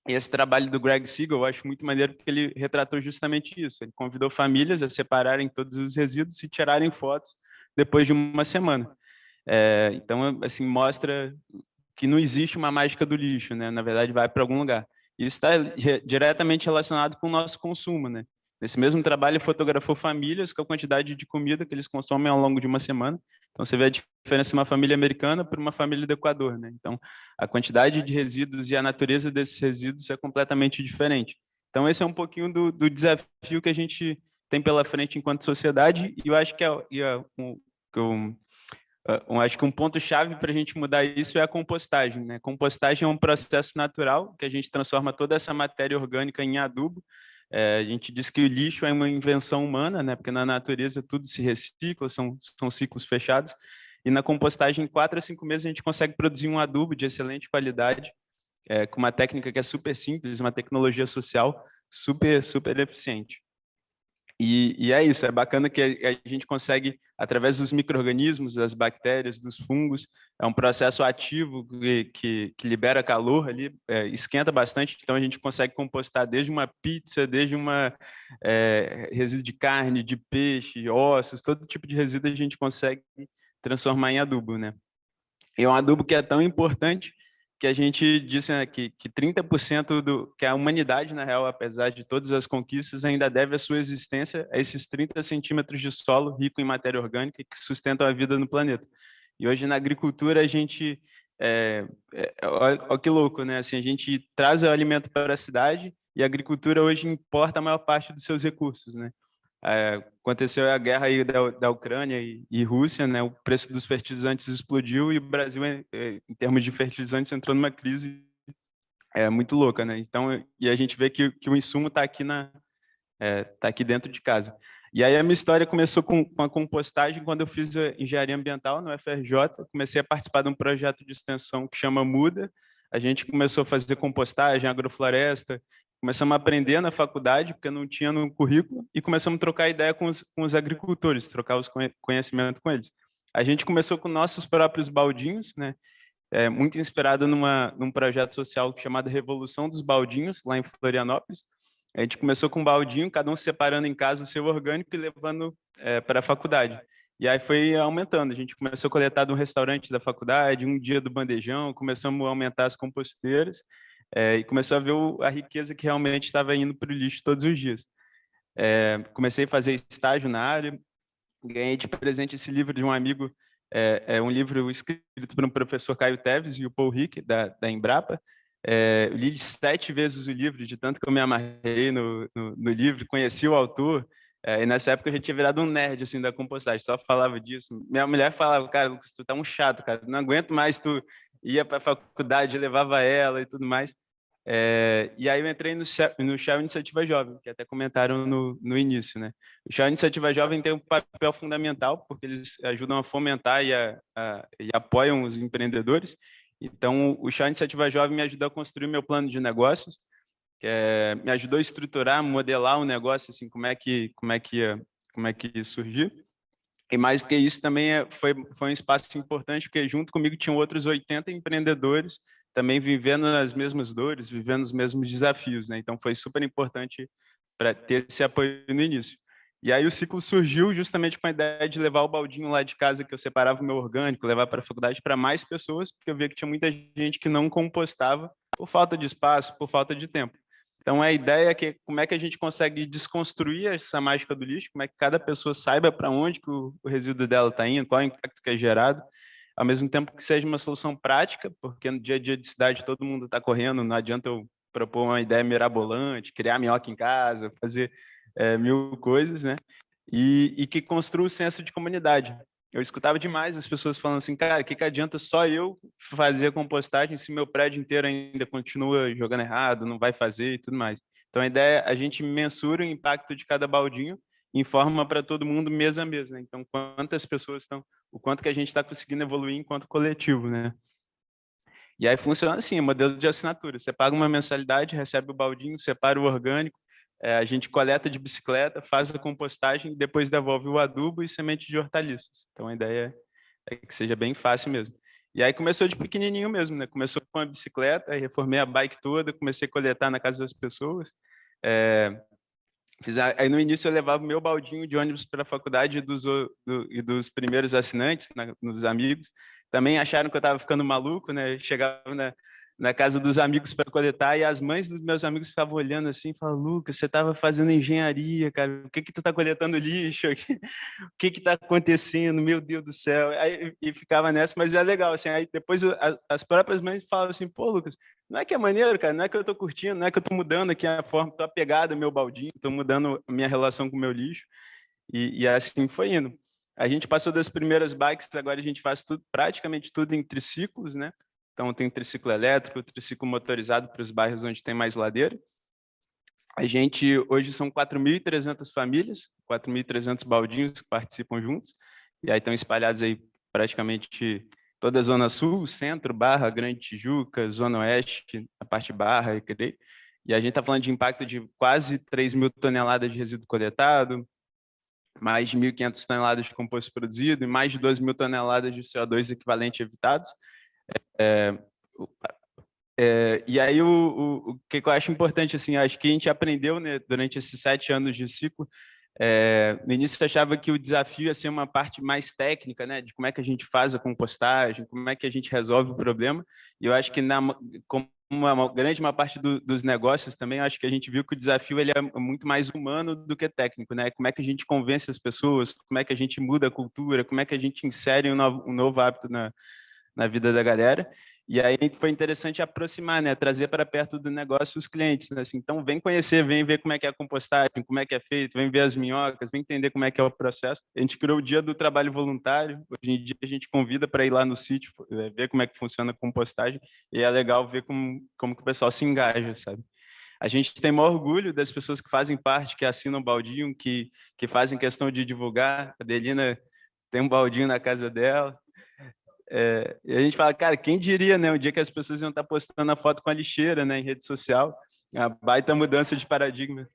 E esse trabalho do Greg Siegel eu acho muito maneiro porque ele retratou justamente isso. Ele convidou famílias a separarem todos os resíduos e tirarem fotos depois de uma semana. Então, assim, mostra que não existe uma mágica do lixo, né? Na verdade, vai para algum lugar. E isso está diretamente relacionado com o nosso consumo, né? Nesse mesmo trabalho, ele fotografou famílias com a quantidade de comida que eles consomem ao longo de uma semana. Então, você vê a diferença de uma família americana para uma família do Equador, né? Então, a quantidade de resíduos e a natureza desses resíduos é completamente diferente. Então, esse é um pouquinho do desafio que a gente tem pela frente enquanto sociedade, e eu acho que acho que um ponto-chave para a gente mudar isso é a compostagem, né? Compostagem é um processo natural que a gente transforma toda essa matéria orgânica em adubo. A gente diz que o lixo é uma invenção humana, né? Porque na natureza tudo se recicla, são ciclos fechados. E na compostagem, em 4 a 5 meses, a gente consegue produzir um adubo de excelente qualidade, com uma técnica que é super simples, uma tecnologia social super, super eficiente. E é isso, é bacana que a gente consegue, através dos micro-organismos, das bactérias, dos fungos, é um processo ativo que libera calor ali, esquenta bastante, então a gente consegue compostar desde uma pizza, desde resíduo de carne, de peixe, ossos, todo tipo de resíduo a gente consegue transformar em adubo, né? E é um adubo que é tão importante que a gente disse, né, que 30% que a humanidade, na real, apesar de todas as conquistas, ainda deve a sua existência a esses 30 centímetros de solo rico em matéria orgânica que sustentam a vida no planeta. E hoje, na agricultura, a gente... olha que louco, né? Assim, a gente traz o alimento para a cidade e a agricultura hoje importa a maior parte dos seus recursos, né? Aconteceu a guerra aí da Ucrânia e Rússia, né? O preço dos fertilizantes explodiu e o Brasil, em termos de fertilizantes, entrou numa crise muito louca, né? Então, e a gente vê que o insumo está aqui tá aqui dentro de casa. E aí a minha história começou com a compostagem quando eu fiz a engenharia ambiental no FRJ. Comecei a participar de um projeto de extensão que chama Muda. A gente começou a fazer compostagem, agrofloresta. Começamos a aprender na faculdade, porque não tinha no currículo, e começamos a trocar ideia com os agricultores, trocar os conhecimento com eles. A gente começou com nossos próprios baldinhos, né? Muito inspirado num projeto social chamado Revolução dos Baldinhos, lá em Florianópolis. A gente começou com um baldinho, cada um separando em casa o seu orgânico e levando para a faculdade. E aí foi aumentando. A gente começou a coletar de um restaurante da faculdade, um dia do bandejão, começamos a aumentar as composteiras, e começou a ver a riqueza que realmente estava indo para o lixo todos os dias. Comecei a fazer estágio na área, ganhei de presente esse livro de um amigo, um livro escrito por um professor Caio Teves e o Paul Rick, da Embrapa. Eu li 7 vezes o livro, de tanto que eu me amarrei no livro, conheci o autor, e nessa época eu já tinha virado um nerd assim, da compostagem, só falava disso. Minha mulher falava, cara, Lucas, tu tá um chato, cara, não aguento mais, tu ia para a faculdade, levava ela e tudo mais. E aí eu entrei no Shell Iniciativa Jovem, que até comentaram no início, né? O Shell Iniciativa Jovem tem um papel fundamental, porque eles ajudam a fomentar e apoiam os empreendedores. Então, o Shell Iniciativa Jovem me ajudou a construir meu plano de negócios, me ajudou a estruturar, modelar o negócio, assim, como é que ia surgir. E mais do que isso, também foi um espaço importante, porque junto comigo tinham outros 80 empreendedores, também vivendo as mesmas dores, vivendo os mesmos desafios, né? Então, foi super importante para ter esse apoio no início. E aí o ciclo surgiu justamente com a ideia de levar o baldinho lá de casa, que eu separava o meu orgânico, levar para a faculdade para mais pessoas, porque eu via que tinha muita gente que não compostava por falta de espaço, por falta de tempo. Então, a ideia é que como é que a gente consegue desconstruir essa mágica do lixo, como é que cada pessoa saiba para onde que o resíduo dela está indo, qual é o impacto que é gerado, ao mesmo tempo que seja uma solução prática, porque no dia a dia de cidade todo mundo está correndo, não adianta eu propor uma ideia mirabolante, criar minhoca em casa, fazer mil coisas, né? E que construa o senso de comunidade. Eu escutava demais as pessoas falando assim, cara, o que adianta só eu fazer a compostagem se meu prédio inteiro ainda continua jogando errado, não vai fazer e tudo mais. Então, a ideia é a gente mensura o impacto de cada baldinho e informa para todo mundo mês a mês, né? Então, quantas pessoas estão, o quanto que a gente está conseguindo evoluir enquanto coletivo, né? E aí funciona assim, modelo de assinatura. Você paga uma mensalidade, recebe o baldinho, separa o orgânico, a gente coleta de bicicleta, faz a compostagem, depois devolve o adubo e semente de hortaliças. Então, a ideia é que seja bem fácil mesmo. E aí começou de pequenininho mesmo, né? Começou com a bicicleta, aí reformei a bike toda, comecei a coletar na casa das pessoas. Aí no início eu levava o meu baldinho de ônibus para a faculdade e dos primeiros assinantes, dos amigos. Também acharam que eu estava ficando maluco, né? Chegava na casa dos amigos para coletar e as mães dos meus amigos ficavam olhando assim e falavam, Lucas, você estava fazendo engenharia, cara, o que tu está coletando lixo aqui? O que está acontecendo? Meu Deus do céu. Aí, e ficava nessa, mas é legal, assim, aí depois as próprias mães falavam assim, pô, Lucas, não é que é maneiro, cara, não é que eu estou curtindo, não é que eu estou mudando aqui a forma, estou apegado ao meu baldinho, estou mudando a minha relação com o meu lixo, e assim foi indo. A gente passou das primeiras bikes, agora a gente faz tudo, praticamente tudo em triciclos, né? Então, tem triciclo elétrico, triciclo motorizado para os bairros onde tem mais ladeira. A gente, hoje, são 4.300 famílias, 4.300 baldinhos que participam juntos, e aí estão espalhados aí praticamente toda a Zona Sul, Centro, Barra, Grande Tijuca, Zona Oeste, a parte Barra, e a gente está falando de impacto de quase 3.000 toneladas de resíduo coletado, mais de 1.500 toneladas de composto produzido e mais de 2.000 toneladas de CO2 equivalente evitados. E aí, o que eu acho importante, assim, acho que a gente aprendeu, né, durante esses 7 anos de ciclo, no início eu achava que o desafio ia ser uma parte mais técnica, né, de como é que a gente faz a compostagem, como é que a gente resolve o problema, e eu acho que como uma grande parte dos negócios também, acho que a gente viu que o desafio ele é muito mais humano do que técnico, né, como é que a gente convence as pessoas, como é que a gente muda a cultura, como é que a gente insere um novo hábito na vida da galera. E aí foi interessante aproximar, né, trazer para perto do negócio os clientes, né? Assim, então vem conhecer, vem ver como é que é a compostagem, como é que é feito, vem ver as minhocas, vem entender como é que é o processo. A gente criou o Dia do Trabalho Voluntário, hoje em dia a gente convida para ir lá no sítio, ver como é que funciona a compostagem, e é legal ver como que o pessoal se engaja, sabe? A gente tem maior orgulho das pessoas que fazem parte, que assinam o baldinho, que fazem questão de divulgar. A Adelina tem um baldinho na casa dela. E a gente fala, cara, quem diria, né? Um dia que as pessoas iam estar postando a foto com a lixeira, né, em rede social. A baita mudança de paradigma.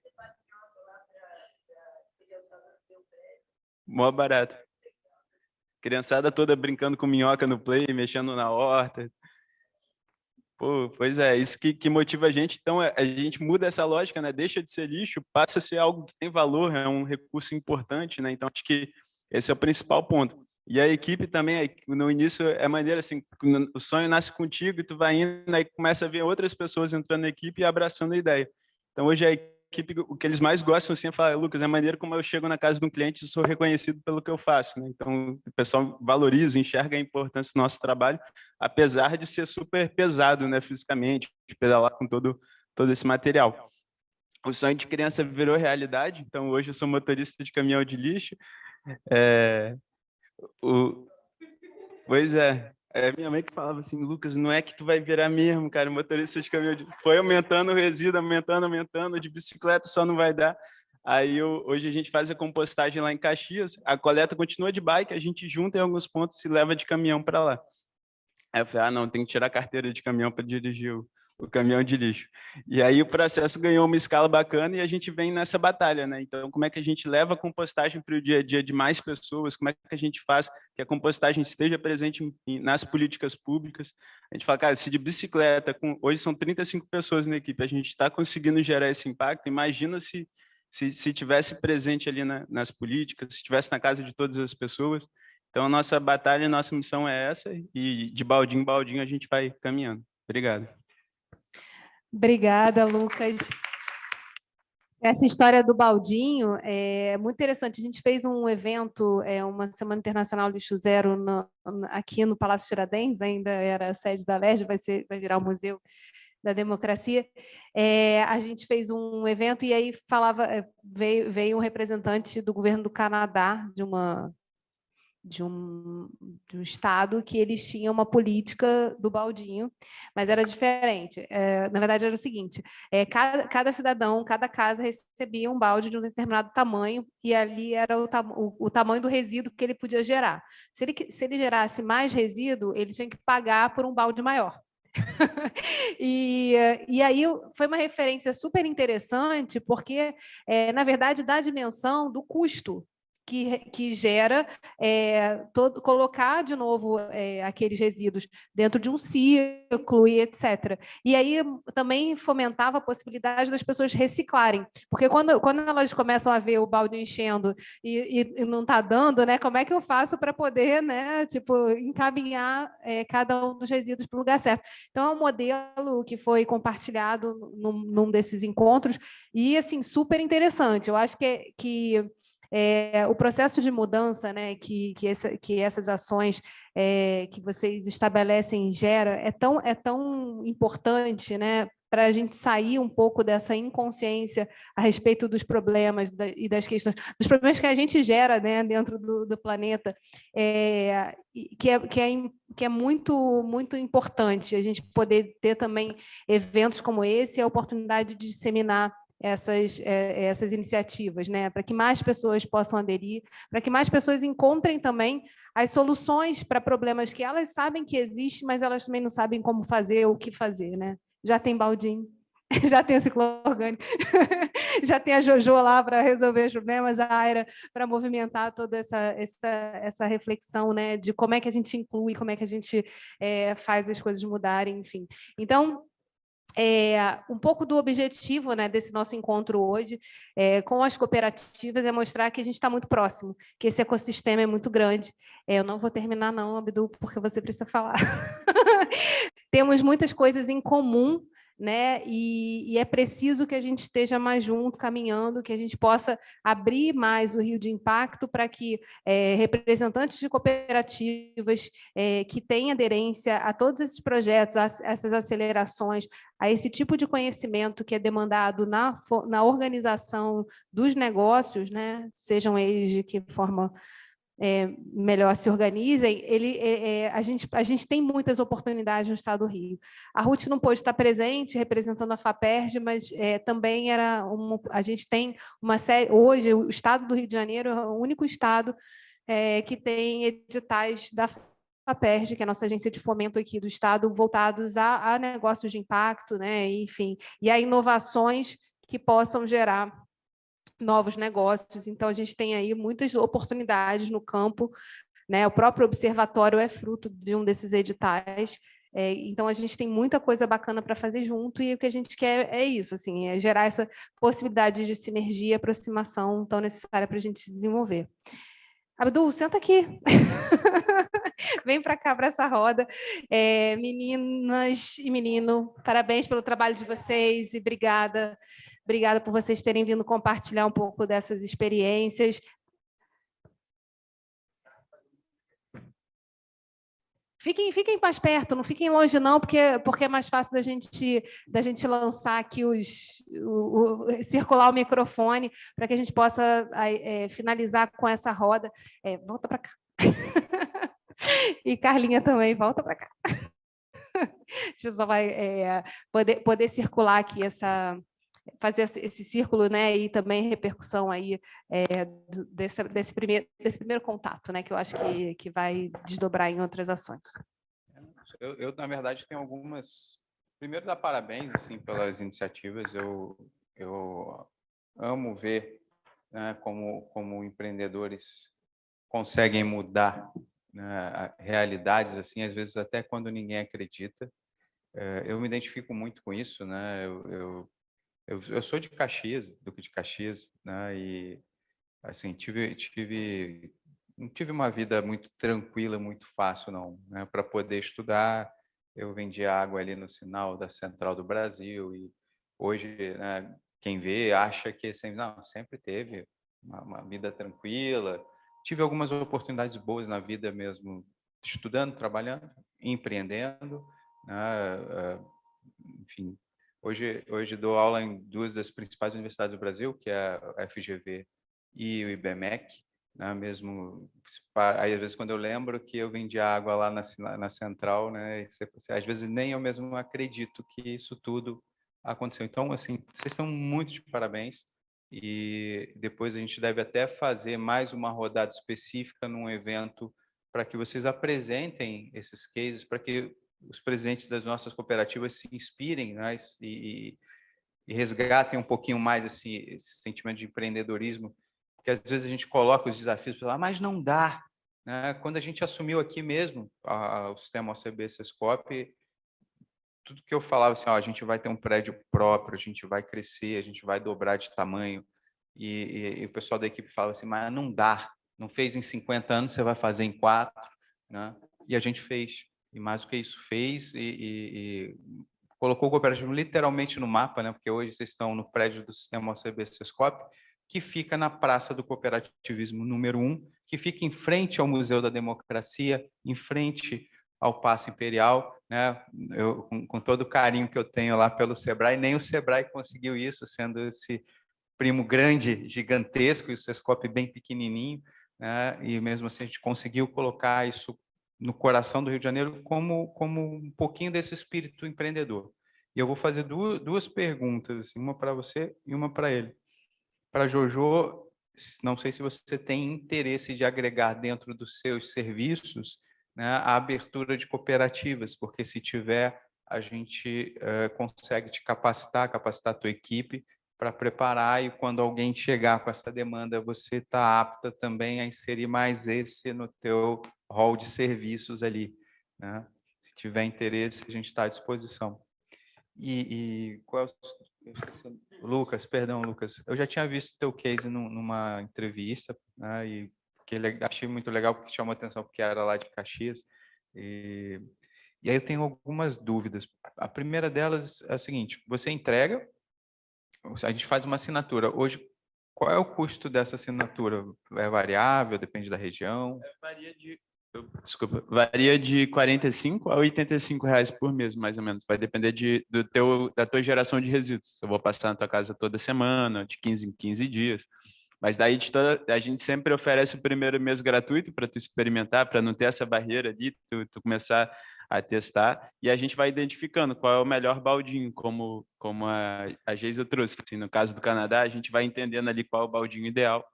Mó barato. Criançada toda brincando com minhoca no play, mexendo na horta. Pô, pois é, isso que motiva a gente. Então, a gente muda essa lógica, né? Deixa de ser lixo, passa a ser algo que tem valor, é um recurso importante, né? Então, acho que esse é o principal ponto. E a equipe também, no início, é maneiro, assim, o sonho nasce contigo e tu vai indo, aí começa a ver outras pessoas entrando na equipe e abraçando a ideia. Então, hoje a equipe, o que eles mais gostam, assim, é falar, Lucas, é maneiro como eu chego na casa de um cliente e sou reconhecido pelo que eu faço, né? Então, o pessoal valoriza, enxerga a importância do nosso trabalho, apesar de ser super pesado, né, fisicamente, de pedalar com todo esse material. O sonho de criança virou realidade, então hoje eu sou motorista de caminhão de lixo. Pois é, minha mãe que falava assim, Lucas, não é que tu vai virar mesmo, cara, motorista de caminhão de... Foi aumentando o resíduo, aumentando, de bicicleta só não vai dar. Aí hoje a gente faz a compostagem lá em Caxias, a coleta continua de bike, a gente junta em alguns pontos e leva de caminhão para lá. Aí eu falei, não, tem que tirar a carteira de caminhão para dirigir o caminhão de lixo. E aí o processo ganhou uma escala bacana e a gente vem nessa batalha, né? Então, como é que a gente leva a compostagem para o dia a dia de mais pessoas? Como é que a gente faz que a compostagem esteja presente nas políticas públicas? A gente fala, cara, se de bicicleta, hoje são 35 pessoas na equipe, a gente está conseguindo gerar esse impacto, imagina se tivesse presente ali nas políticas, se estivesse na casa de todas as pessoas. Então, a nossa batalha, a nossa missão é essa, e de baldinho em baldinho a gente vai caminhando. Obrigado. Obrigada, Lucas. Essa história do baldinho é muito interessante. A gente fez um evento, uma Semana Internacional Lixo Zero, aqui no Palácio Tiradentes, ainda era a sede da LERJ, vai virar o Museu da Democracia. A gente fez um evento e aí veio um representante do governo do Canadá, de um estado que eles tinham uma política do baldinho, mas era diferente. Na verdade, era o seguinte, cada cidadão, cada casa recebia um balde de um determinado tamanho e ali era o tamanho do resíduo que ele podia gerar. Se ele gerasse mais resíduo, ele tinha que pagar por um balde maior. E aí foi uma referência super interessante, porque, na verdade, dá a dimensão do custo que gera colocar de novo aqueles resíduos dentro de um ciclo e etc. E aí também fomentava a possibilidade das pessoas reciclarem, porque quando elas começam a ver o balde enchendo e não está dando, né, como é que eu faço para poder, né, tipo, encaminhar cada um dos resíduos para o lugar certo? Então, é um modelo que foi compartilhado num desses encontros e, assim, super interessante. Eu acho que o processo de mudança, né, que essas ações que vocês estabelecem gera é tão importante, né, para a gente sair um pouco dessa inconsciência a respeito dos problemas e das questões, dos problemas que a gente gera, né, dentro do planeta, que é muito, muito importante a gente poder ter também eventos como esse e a oportunidade de disseminar essas iniciativas, né, para que mais pessoas possam aderir, para que mais pessoas encontrem também as soluções para problemas que elas sabem que existem, mas elas também não sabem como fazer ou o que fazer, né? Já tem baldinho, já tem o ciclo orgânico, já tem a Jojo lá para resolver os problemas, a Aira para movimentar toda essa reflexão, né, de como é que a gente inclui, como é que a gente faz as coisas mudarem, enfim. Então, um pouco do objetivo, né, desse nosso encontro hoje com as cooperativas é mostrar que a gente está muito próximo, que esse ecossistema é muito grande. Eu não vou terminar não, Abdu, porque você precisa falar. Temos muitas coisas em comum, né? E é preciso que a gente esteja mais junto, caminhando, que a gente possa abrir mais o Rio de Impacto para que representantes de cooperativas que têm aderência a todos esses projetos, a essas acelerações, a esse tipo de conhecimento que é demandado na organização dos negócios, né? Sejam eles de que forma melhor se organizem, a gente tem muitas oportunidades no Estado do Rio. A Ruth não pôde estar presente, representando a FAPERJ, mas também a gente tem uma série... Hoje, o Estado do Rio de Janeiro é o único estado que tem editais da FAPERJ, que é a nossa agência de fomento aqui do Estado, voltados a negócios de impacto, né? Enfim, e a inovações que possam gerar novos negócios. Então, a gente tem aí muitas oportunidades no campo, né? O próprio observatório é fruto de um desses editais. Então, a gente tem muita coisa bacana para fazer junto e o que a gente quer é isso, assim, é gerar essa possibilidade de sinergia e aproximação tão necessária para a gente se desenvolver. Abdul, senta aqui. Vem para cá, para essa roda. Meninas e menino, parabéns pelo trabalho de vocês e obrigada. Obrigada por vocês terem vindo compartilhar um pouco dessas experiências. Fiquem mais perto, não fiquem longe não, porque é mais fácil da gente lançar aqui circular o microfone para que a gente possa finalizar com essa roda. Volta para cá. E Carlinha também, volta para cá. A gente só vai poder circular aqui fazer esse círculo, né, e também repercussão aí desse primeiro contato, né, que eu acho que vai desdobrar em outras ações. Eu na verdade, tenho algumas... Primeiro, dar parabéns assim, pelas iniciativas. Eu amo ver, né, como empreendedores conseguem mudar, né, realidades, assim, às vezes até quando ninguém acredita. Eu me identifico muito com isso, né? Eu sou de Caxias, Duque de Caxias, né? E assim não tive uma vida muito tranquila, muito fácil, não, né? Para poder estudar, eu vendia água ali no sinal da Central do Brasil e hoje, né, quem vê acha que sempre, não, sempre teve uma vida tranquila. Tive algumas oportunidades boas na vida mesmo, estudando, trabalhando, empreendendo, né? Enfim, hoje dou aula em duas das principais universidades do Brasil, que é a FGV e o IBMEC, né? Mesmo, aí às vezes quando eu lembro que eu vendi água lá na central, né? Às vezes nem eu mesmo acredito que isso tudo aconteceu. Então, assim, vocês são muito de parabéns, e depois a gente deve até fazer mais uma rodada específica num evento para que vocês apresentem esses cases, para que os presidentes das nossas cooperativas se inspirem, né, e resgatem um pouquinho mais esse sentimento de empreendedorismo, porque às vezes a gente coloca os desafios para lá, mas não dá, né? Quando a gente assumiu aqui mesmo o sistema OCB Sescop, tudo que eu falava assim, ó, a gente vai ter um prédio próprio, a gente vai crescer, a gente vai dobrar de tamanho, e o pessoal da equipe falava assim, mas não dá, não fez em 50 anos, você vai fazer em 4, né? E a gente fez, e mais do que isso fez, e colocou o cooperativismo literalmente no mapa, né? Porque hoje vocês estão no prédio do sistema OCB Sescop, que fica na Praça do Cooperativismo número 1, que fica em frente ao Museu da Democracia, em frente ao Paço Imperial, né? Eu, com todo o carinho que eu tenho lá pelo Sebrae, nem o Sebrae conseguiu isso, sendo esse primo grande, gigantesco, e o Sescop bem pequenininho, né? E mesmo assim a gente conseguiu colocar isso no coração do Rio de Janeiro como um pouquinho desse espírito empreendedor. E eu vou fazer duas perguntas, assim, uma para você e uma para ele. Para Jojo, não sei se você tem interesse de agregar dentro dos seus serviços, né, a abertura de cooperativas, porque se tiver, a gente consegue te capacitar a tua equipe para preparar, e quando alguém chegar com essa demanda, você está apta também a inserir mais esse no teu rol de serviços ali, né? Se tiver interesse, a gente está à disposição. E qual Lucas, perdão, Lucas, eu já tinha visto o teu case numa entrevista, né, e achei muito legal porque chamou atenção porque era lá de Caxias, e aí eu tenho algumas dúvidas. A primeira delas é a seguinte: você entrega, a gente faz uma assinatura. Hoje, qual é o custo dessa assinatura? É variável, depende da região? Varia de 45 a 85 reais por mês, mais ou menos. Vai depender da tua geração de resíduos. Eu vou passar na tua casa toda semana, de 15 em 15 dias. Mas daí a gente sempre oferece o primeiro mês gratuito para tu experimentar, para não ter essa barreira ali, tu começar a testar, e a gente vai identificando qual é o melhor baldinho, como a Geisa trouxe. Assim, no caso do Canadá, a gente vai entendendo ali qual é o baldinho ideal.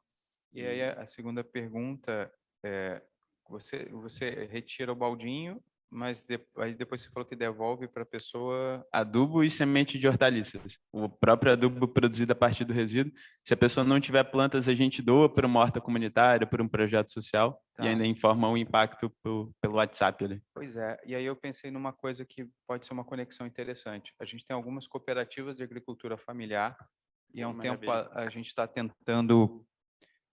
E aí a segunda pergunta é: você retira o baldinho, mas aí depois você falou que devolve para a pessoa... Adubo e semente de hortaliças. O próprio adubo produzido a partir do resíduo. Se a pessoa não tiver plantas, a gente doa para uma horta comunitária, para um projeto social, Tá. E ainda informa o impacto pelo WhatsApp ali. Pois é, e aí eu pensei numa coisa que pode ser uma conexão interessante. A gente tem algumas cooperativas de agricultura familiar, e há um tempo a gente está tentando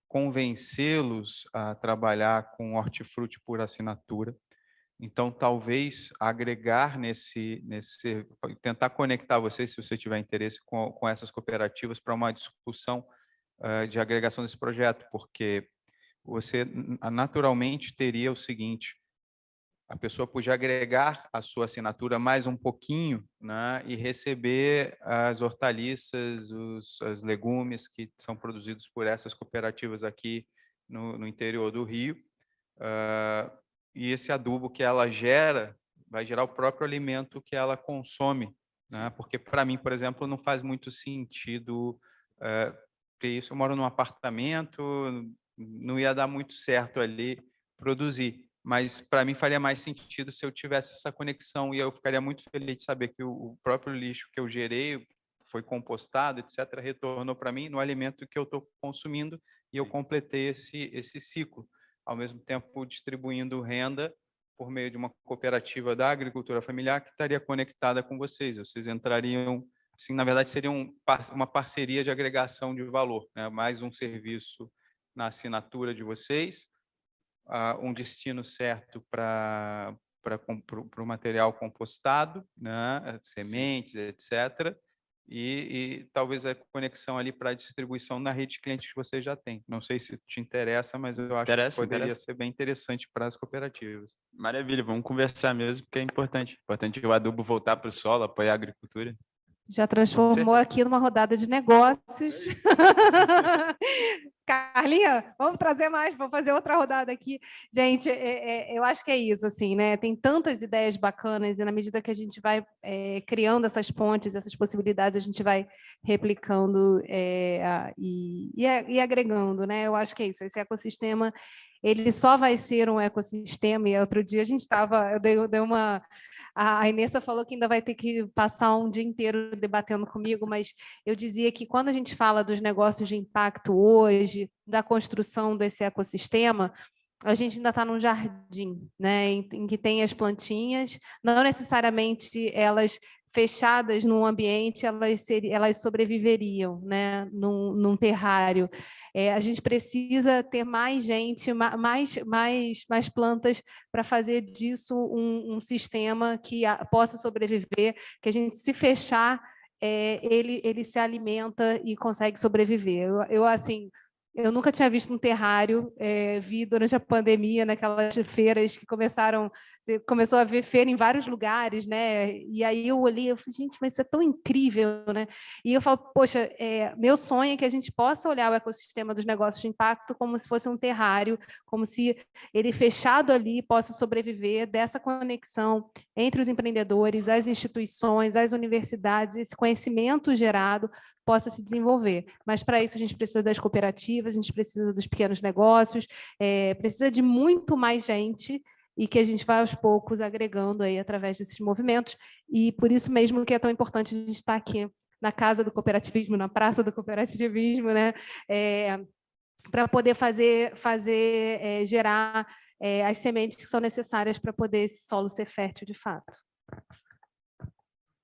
convencê-los a trabalhar com hortifruti por assinatura. Então, talvez agregar tentar conectar você, se você tiver interesse, com essas cooperativas para uma discussão de agregação desse projeto, porque você naturalmente teria o seguinte: a pessoa podia agregar a sua assinatura mais um pouquinho, né, e receber as hortaliças, os legumes que são produzidos por essas cooperativas aqui no interior do Rio. E esse adubo que ela gera vai gerar o próprio alimento que ela consome, né? Porque para mim, por exemplo, não faz muito sentido ter isso. Eu moro num apartamento, não ia dar muito certo ali produzir. Mas para mim faria mais sentido se eu tivesse essa conexão, e eu ficaria muito feliz de saber que o próprio lixo que eu gerei foi compostado, etc., retornou para mim no alimento que eu estou consumindo, e eu completei esse ciclo, ao mesmo tempo distribuindo renda por meio de uma cooperativa da agricultura familiar que estaria conectada com vocês. Vocês entrariam, assim, na verdade, seria uma parceria de agregação de valor, né? Mais um serviço na assinatura de vocês, um destino certo para o material compostado, né? Sementes, etc., e talvez a conexão ali para a distribuição na rede de clientes que você já tem. Não sei se te interessa, mas eu acho que poderia ser bem interessante para as cooperativas. Maravilha, vamos conversar mesmo, porque é importante. Importante o adubo voltar para o solo, apoiar a agricultura. Já transformou aqui numa rodada de negócios. Carlinha, vamos trazer mais, vamos fazer outra rodada aqui. Gente, eu acho que é isso, assim, né? Tem tantas ideias bacanas e na medida que a gente vai criando essas pontes, essas possibilidades, a gente vai replicando e agregando, né? Eu acho que é isso. Esse ecossistema, ele só vai ser um ecossistema. E outro dia a gente estava, eu dei uma... A Inessa falou que ainda vai ter que passar um dia inteiro debatendo comigo, mas eu dizia que quando a gente fala dos negócios de impacto hoje, da construção desse ecossistema, a gente ainda está num jardim, né, em que tem as plantinhas, não necessariamente elas fechadas num ambiente, elas sobreviveriam, né, num terrário. A gente precisa ter mais gente, mais plantas para fazer disso um sistema que possa sobreviver, que a gente, se fechar, ele se alimenta e consegue sobreviver. Eu nunca tinha visto um terrário, vi durante a pandemia, naquelas feiras que começou a ver feira em vários lugares, né? E aí eu olhei, eu falei, gente, mas isso é tão incrível, né? E eu falo, poxa, meu sonho é que a gente possa olhar o ecossistema dos negócios de impacto como se fosse um terrário, como se ele fechado ali possa sobreviver dessa conexão entre os empreendedores, as instituições, as universidades, esse conhecimento gerado possa se desenvolver. Mas, para isso, a gente precisa das cooperativas, a gente precisa dos pequenos negócios, precisa de muito mais gente e que a gente vai, aos poucos, agregando aí através desses movimentos. E por isso mesmo que é tão importante a gente estar aqui na Casa do Cooperativismo, na Praça do Cooperativismo, né? Para poder gerar as sementes que são necessárias para poder esse solo ser fértil de fato.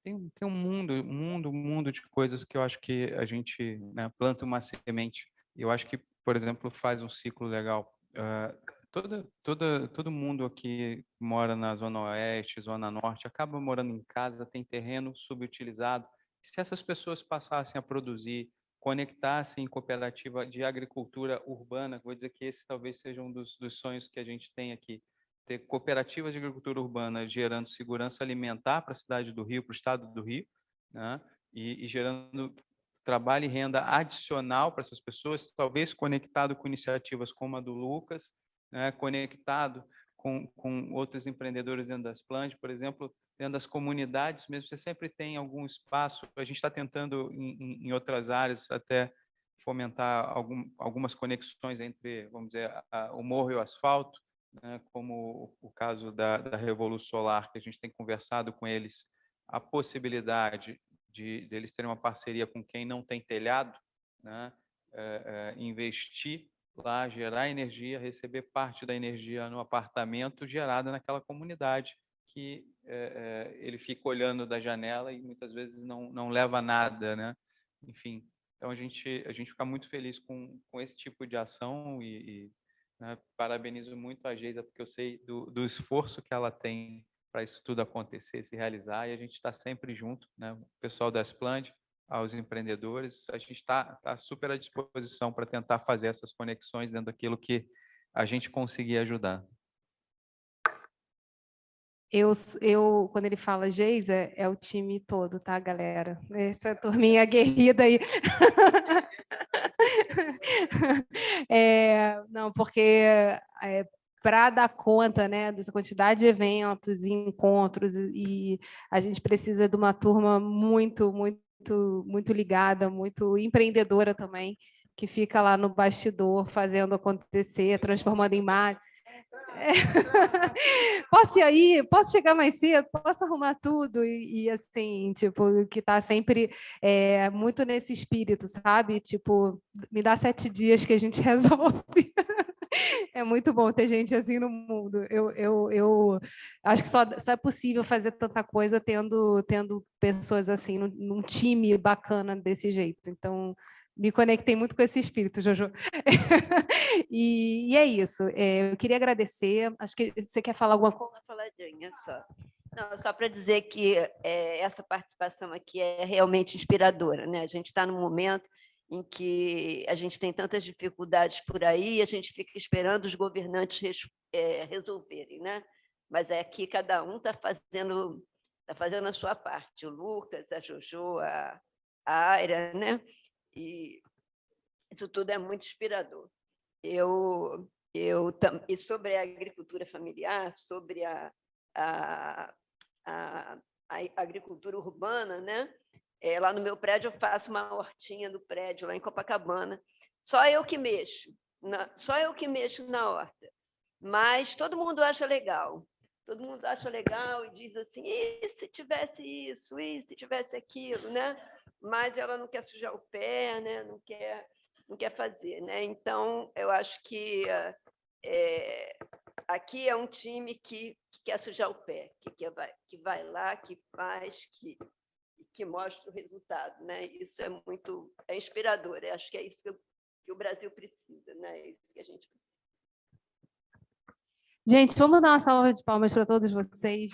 Tem um mundo de coisas que eu acho que a gente, né, planta uma semente. Eu acho que, por exemplo, faz um ciclo legal. Todo mundo aqui mora na Zona Oeste, Zona Norte, acaba morando em casa, tem terreno subutilizado. Se essas pessoas passassem a produzir, conectassem em cooperativa de agricultura urbana, vou dizer que esse talvez seja um dos sonhos que a gente tem aqui, ter cooperativas de agricultura urbana gerando segurança alimentar para a cidade do Rio, para o estado do Rio, né? E gerando trabalho e renda adicional para essas pessoas, talvez conectado com iniciativas como a do Lucas, né? Conectado com outros empreendedores dentro das plantas, por exemplo, dentro das comunidades mesmo, você sempre tem algum espaço. A gente está tentando, em outras áreas, até fomentar algumas conexões entre, vamos dizer, o morro e o asfalto, né, como o caso da Revolução Solar, que a gente tem conversado com eles, a possibilidade de eles terem uma parceria com quem não tem telhado, né, investir lá, gerar energia, receber parte da energia no apartamento gerada naquela comunidade, que ele fica olhando da janela e muitas vezes não leva nada, né? Enfim, então a gente fica muito feliz com esse tipo de ação né, parabenizo muito a Geisa, porque eu sei do esforço que ela tem para isso tudo acontecer, se realizar, e a gente está sempre junto, né? O pessoal da Splend, aos empreendedores, a gente está super à disposição para tentar fazer essas conexões dentro daquilo que a gente conseguir ajudar. Quando ele fala Geisa, é o time todo, tá, galera? Essa turminha aguerrida aí. Não, porque para dar conta, né, dessa quantidade de eventos e encontros, e a gente precisa de uma turma muito ligada, muito empreendedora também, que fica lá no bastidor fazendo acontecer, transformando em imagem. Posso ir aí? Posso chegar mais cedo? Posso arrumar tudo? E assim, tipo, que está sempre muito nesse espírito, sabe? Tipo, me dá 7 dias que a gente resolve. É muito bom ter gente assim no mundo. Eu acho que só é possível fazer tanta coisa tendo pessoas assim, num time bacana desse jeito. Então, me conectei muito com esse espírito, Jojo. E é isso. Eu queria agradecer. Acho que você quer falar alguma coisa? Uma faladinha só. Não, só para dizer que essa participação aqui é realmente inspiradora, né? A gente está num momento em que a gente tem tantas dificuldades por aí, e a gente fica esperando os governantes resolverem, né? Mas aqui cada um está fazendo a sua parte, o Lucas, a Jojo, a Aira, né? E isso tudo é muito inspirador. E sobre a agricultura familiar, sobre a agricultura urbana, né? Lá no meu prédio eu faço uma hortinha do prédio, lá em Copacabana. Só eu que mexo na horta. Mas todo mundo acha legal. Todo mundo acha legal e diz assim, e se tivesse isso, e se tivesse aquilo, né? Mas ela não quer sujar o pé, né? Não quer fazer, né? Então, eu acho que aqui é um time que quer sujar o pé, que vai lá, que faz, que mostra o resultado, né? Isso é muito inspirador. Eu acho que é isso que o Brasil precisa, né? É isso que a gente precisa. Gente, vamos dar uma salva de palmas para todos vocês.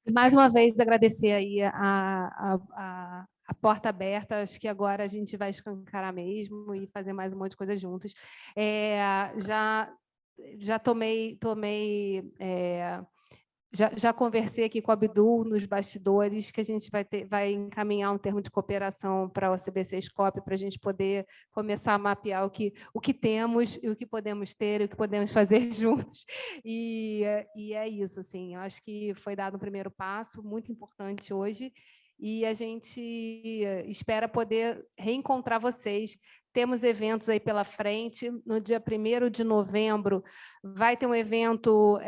Mais uma vez, agradecer aí a porta aberta. Acho que agora a gente vai escancarar mesmo e fazer mais um monte de coisa juntos. Já conversei aqui com o Abdul nos bastidores, que a gente vai encaminhar um termo de cooperação para o CBC Scope, para a gente poder começar a mapear o que temos e o que podemos ter, e o que podemos fazer juntos. E é isso, assim, eu acho que foi dado um primeiro passo, muito importante hoje, e a gente espera poder reencontrar vocês. Temos eventos aí pela frente. No dia 1º de novembro, vai ter um evento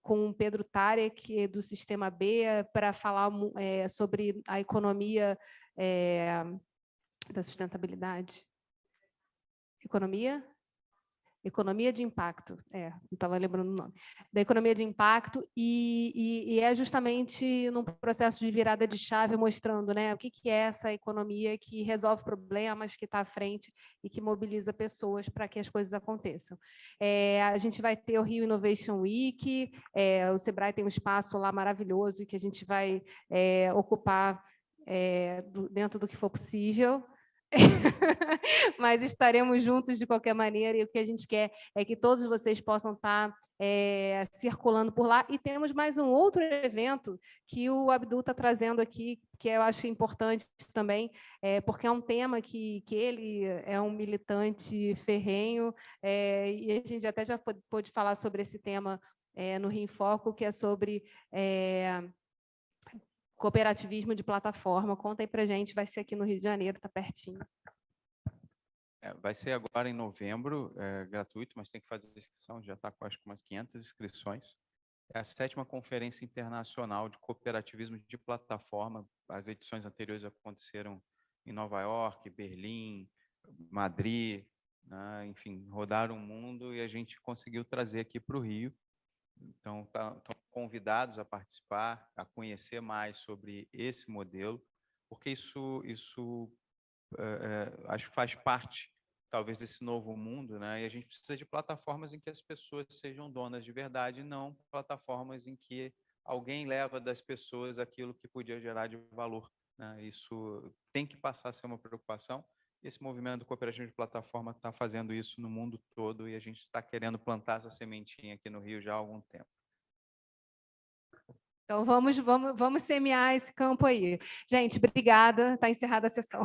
com o Pedro Tarek, do Sistema B, para falar sobre a economia da sustentabilidade. Economia de impacto, não estava lembrando o nome, da economia de impacto, e é justamente num processo de virada de chave, mostrando, né, o que é essa economia que resolve problemas, que está à frente e que mobiliza pessoas para que as coisas aconteçam. A gente vai ter o Rio Innovation Week, o Sebrae tem um espaço lá maravilhoso que a gente vai ocupar dentro do que for possível. Mas estaremos juntos de qualquer maneira, e o que a gente quer é que todos vocês possam estar circulando por lá. E temos mais um outro evento que o Abdul está trazendo aqui, que eu acho importante também, porque é um tema que ele é um militante ferrenho, e a gente até já pôde falar sobre esse tema no Rio em Foco, que é sobre cooperativismo de plataforma. Conta aí para a gente, vai ser aqui no Rio de Janeiro, está pertinho. Vai ser agora em novembro, gratuito, mas tem que fazer inscrição, já está com acho que umas 500 inscrições. É a 7ª Conferência Internacional de Cooperativismo de Plataforma. As edições anteriores aconteceram em Nova York, Berlim, Madrid, né? Enfim, rodaram o mundo e a gente conseguiu trazer aqui para o Rio. Então, estão convidados a participar, a conhecer mais sobre esse modelo, porque isso acho que faz parte, talvez, desse novo mundo, né? E a gente precisa de plataformas em que as pessoas sejam donas de verdade, não plataformas em que alguém leva das pessoas aquilo que podia gerar de valor, né? Isso tem que passar a ser uma preocupação. Esse movimento do cooperativismo de plataforma está fazendo isso no mundo todo e a gente está querendo plantar essa sementinha aqui no Rio já há algum tempo. Então, vamos semear esse campo aí. Gente, obrigada. Está encerrada a sessão.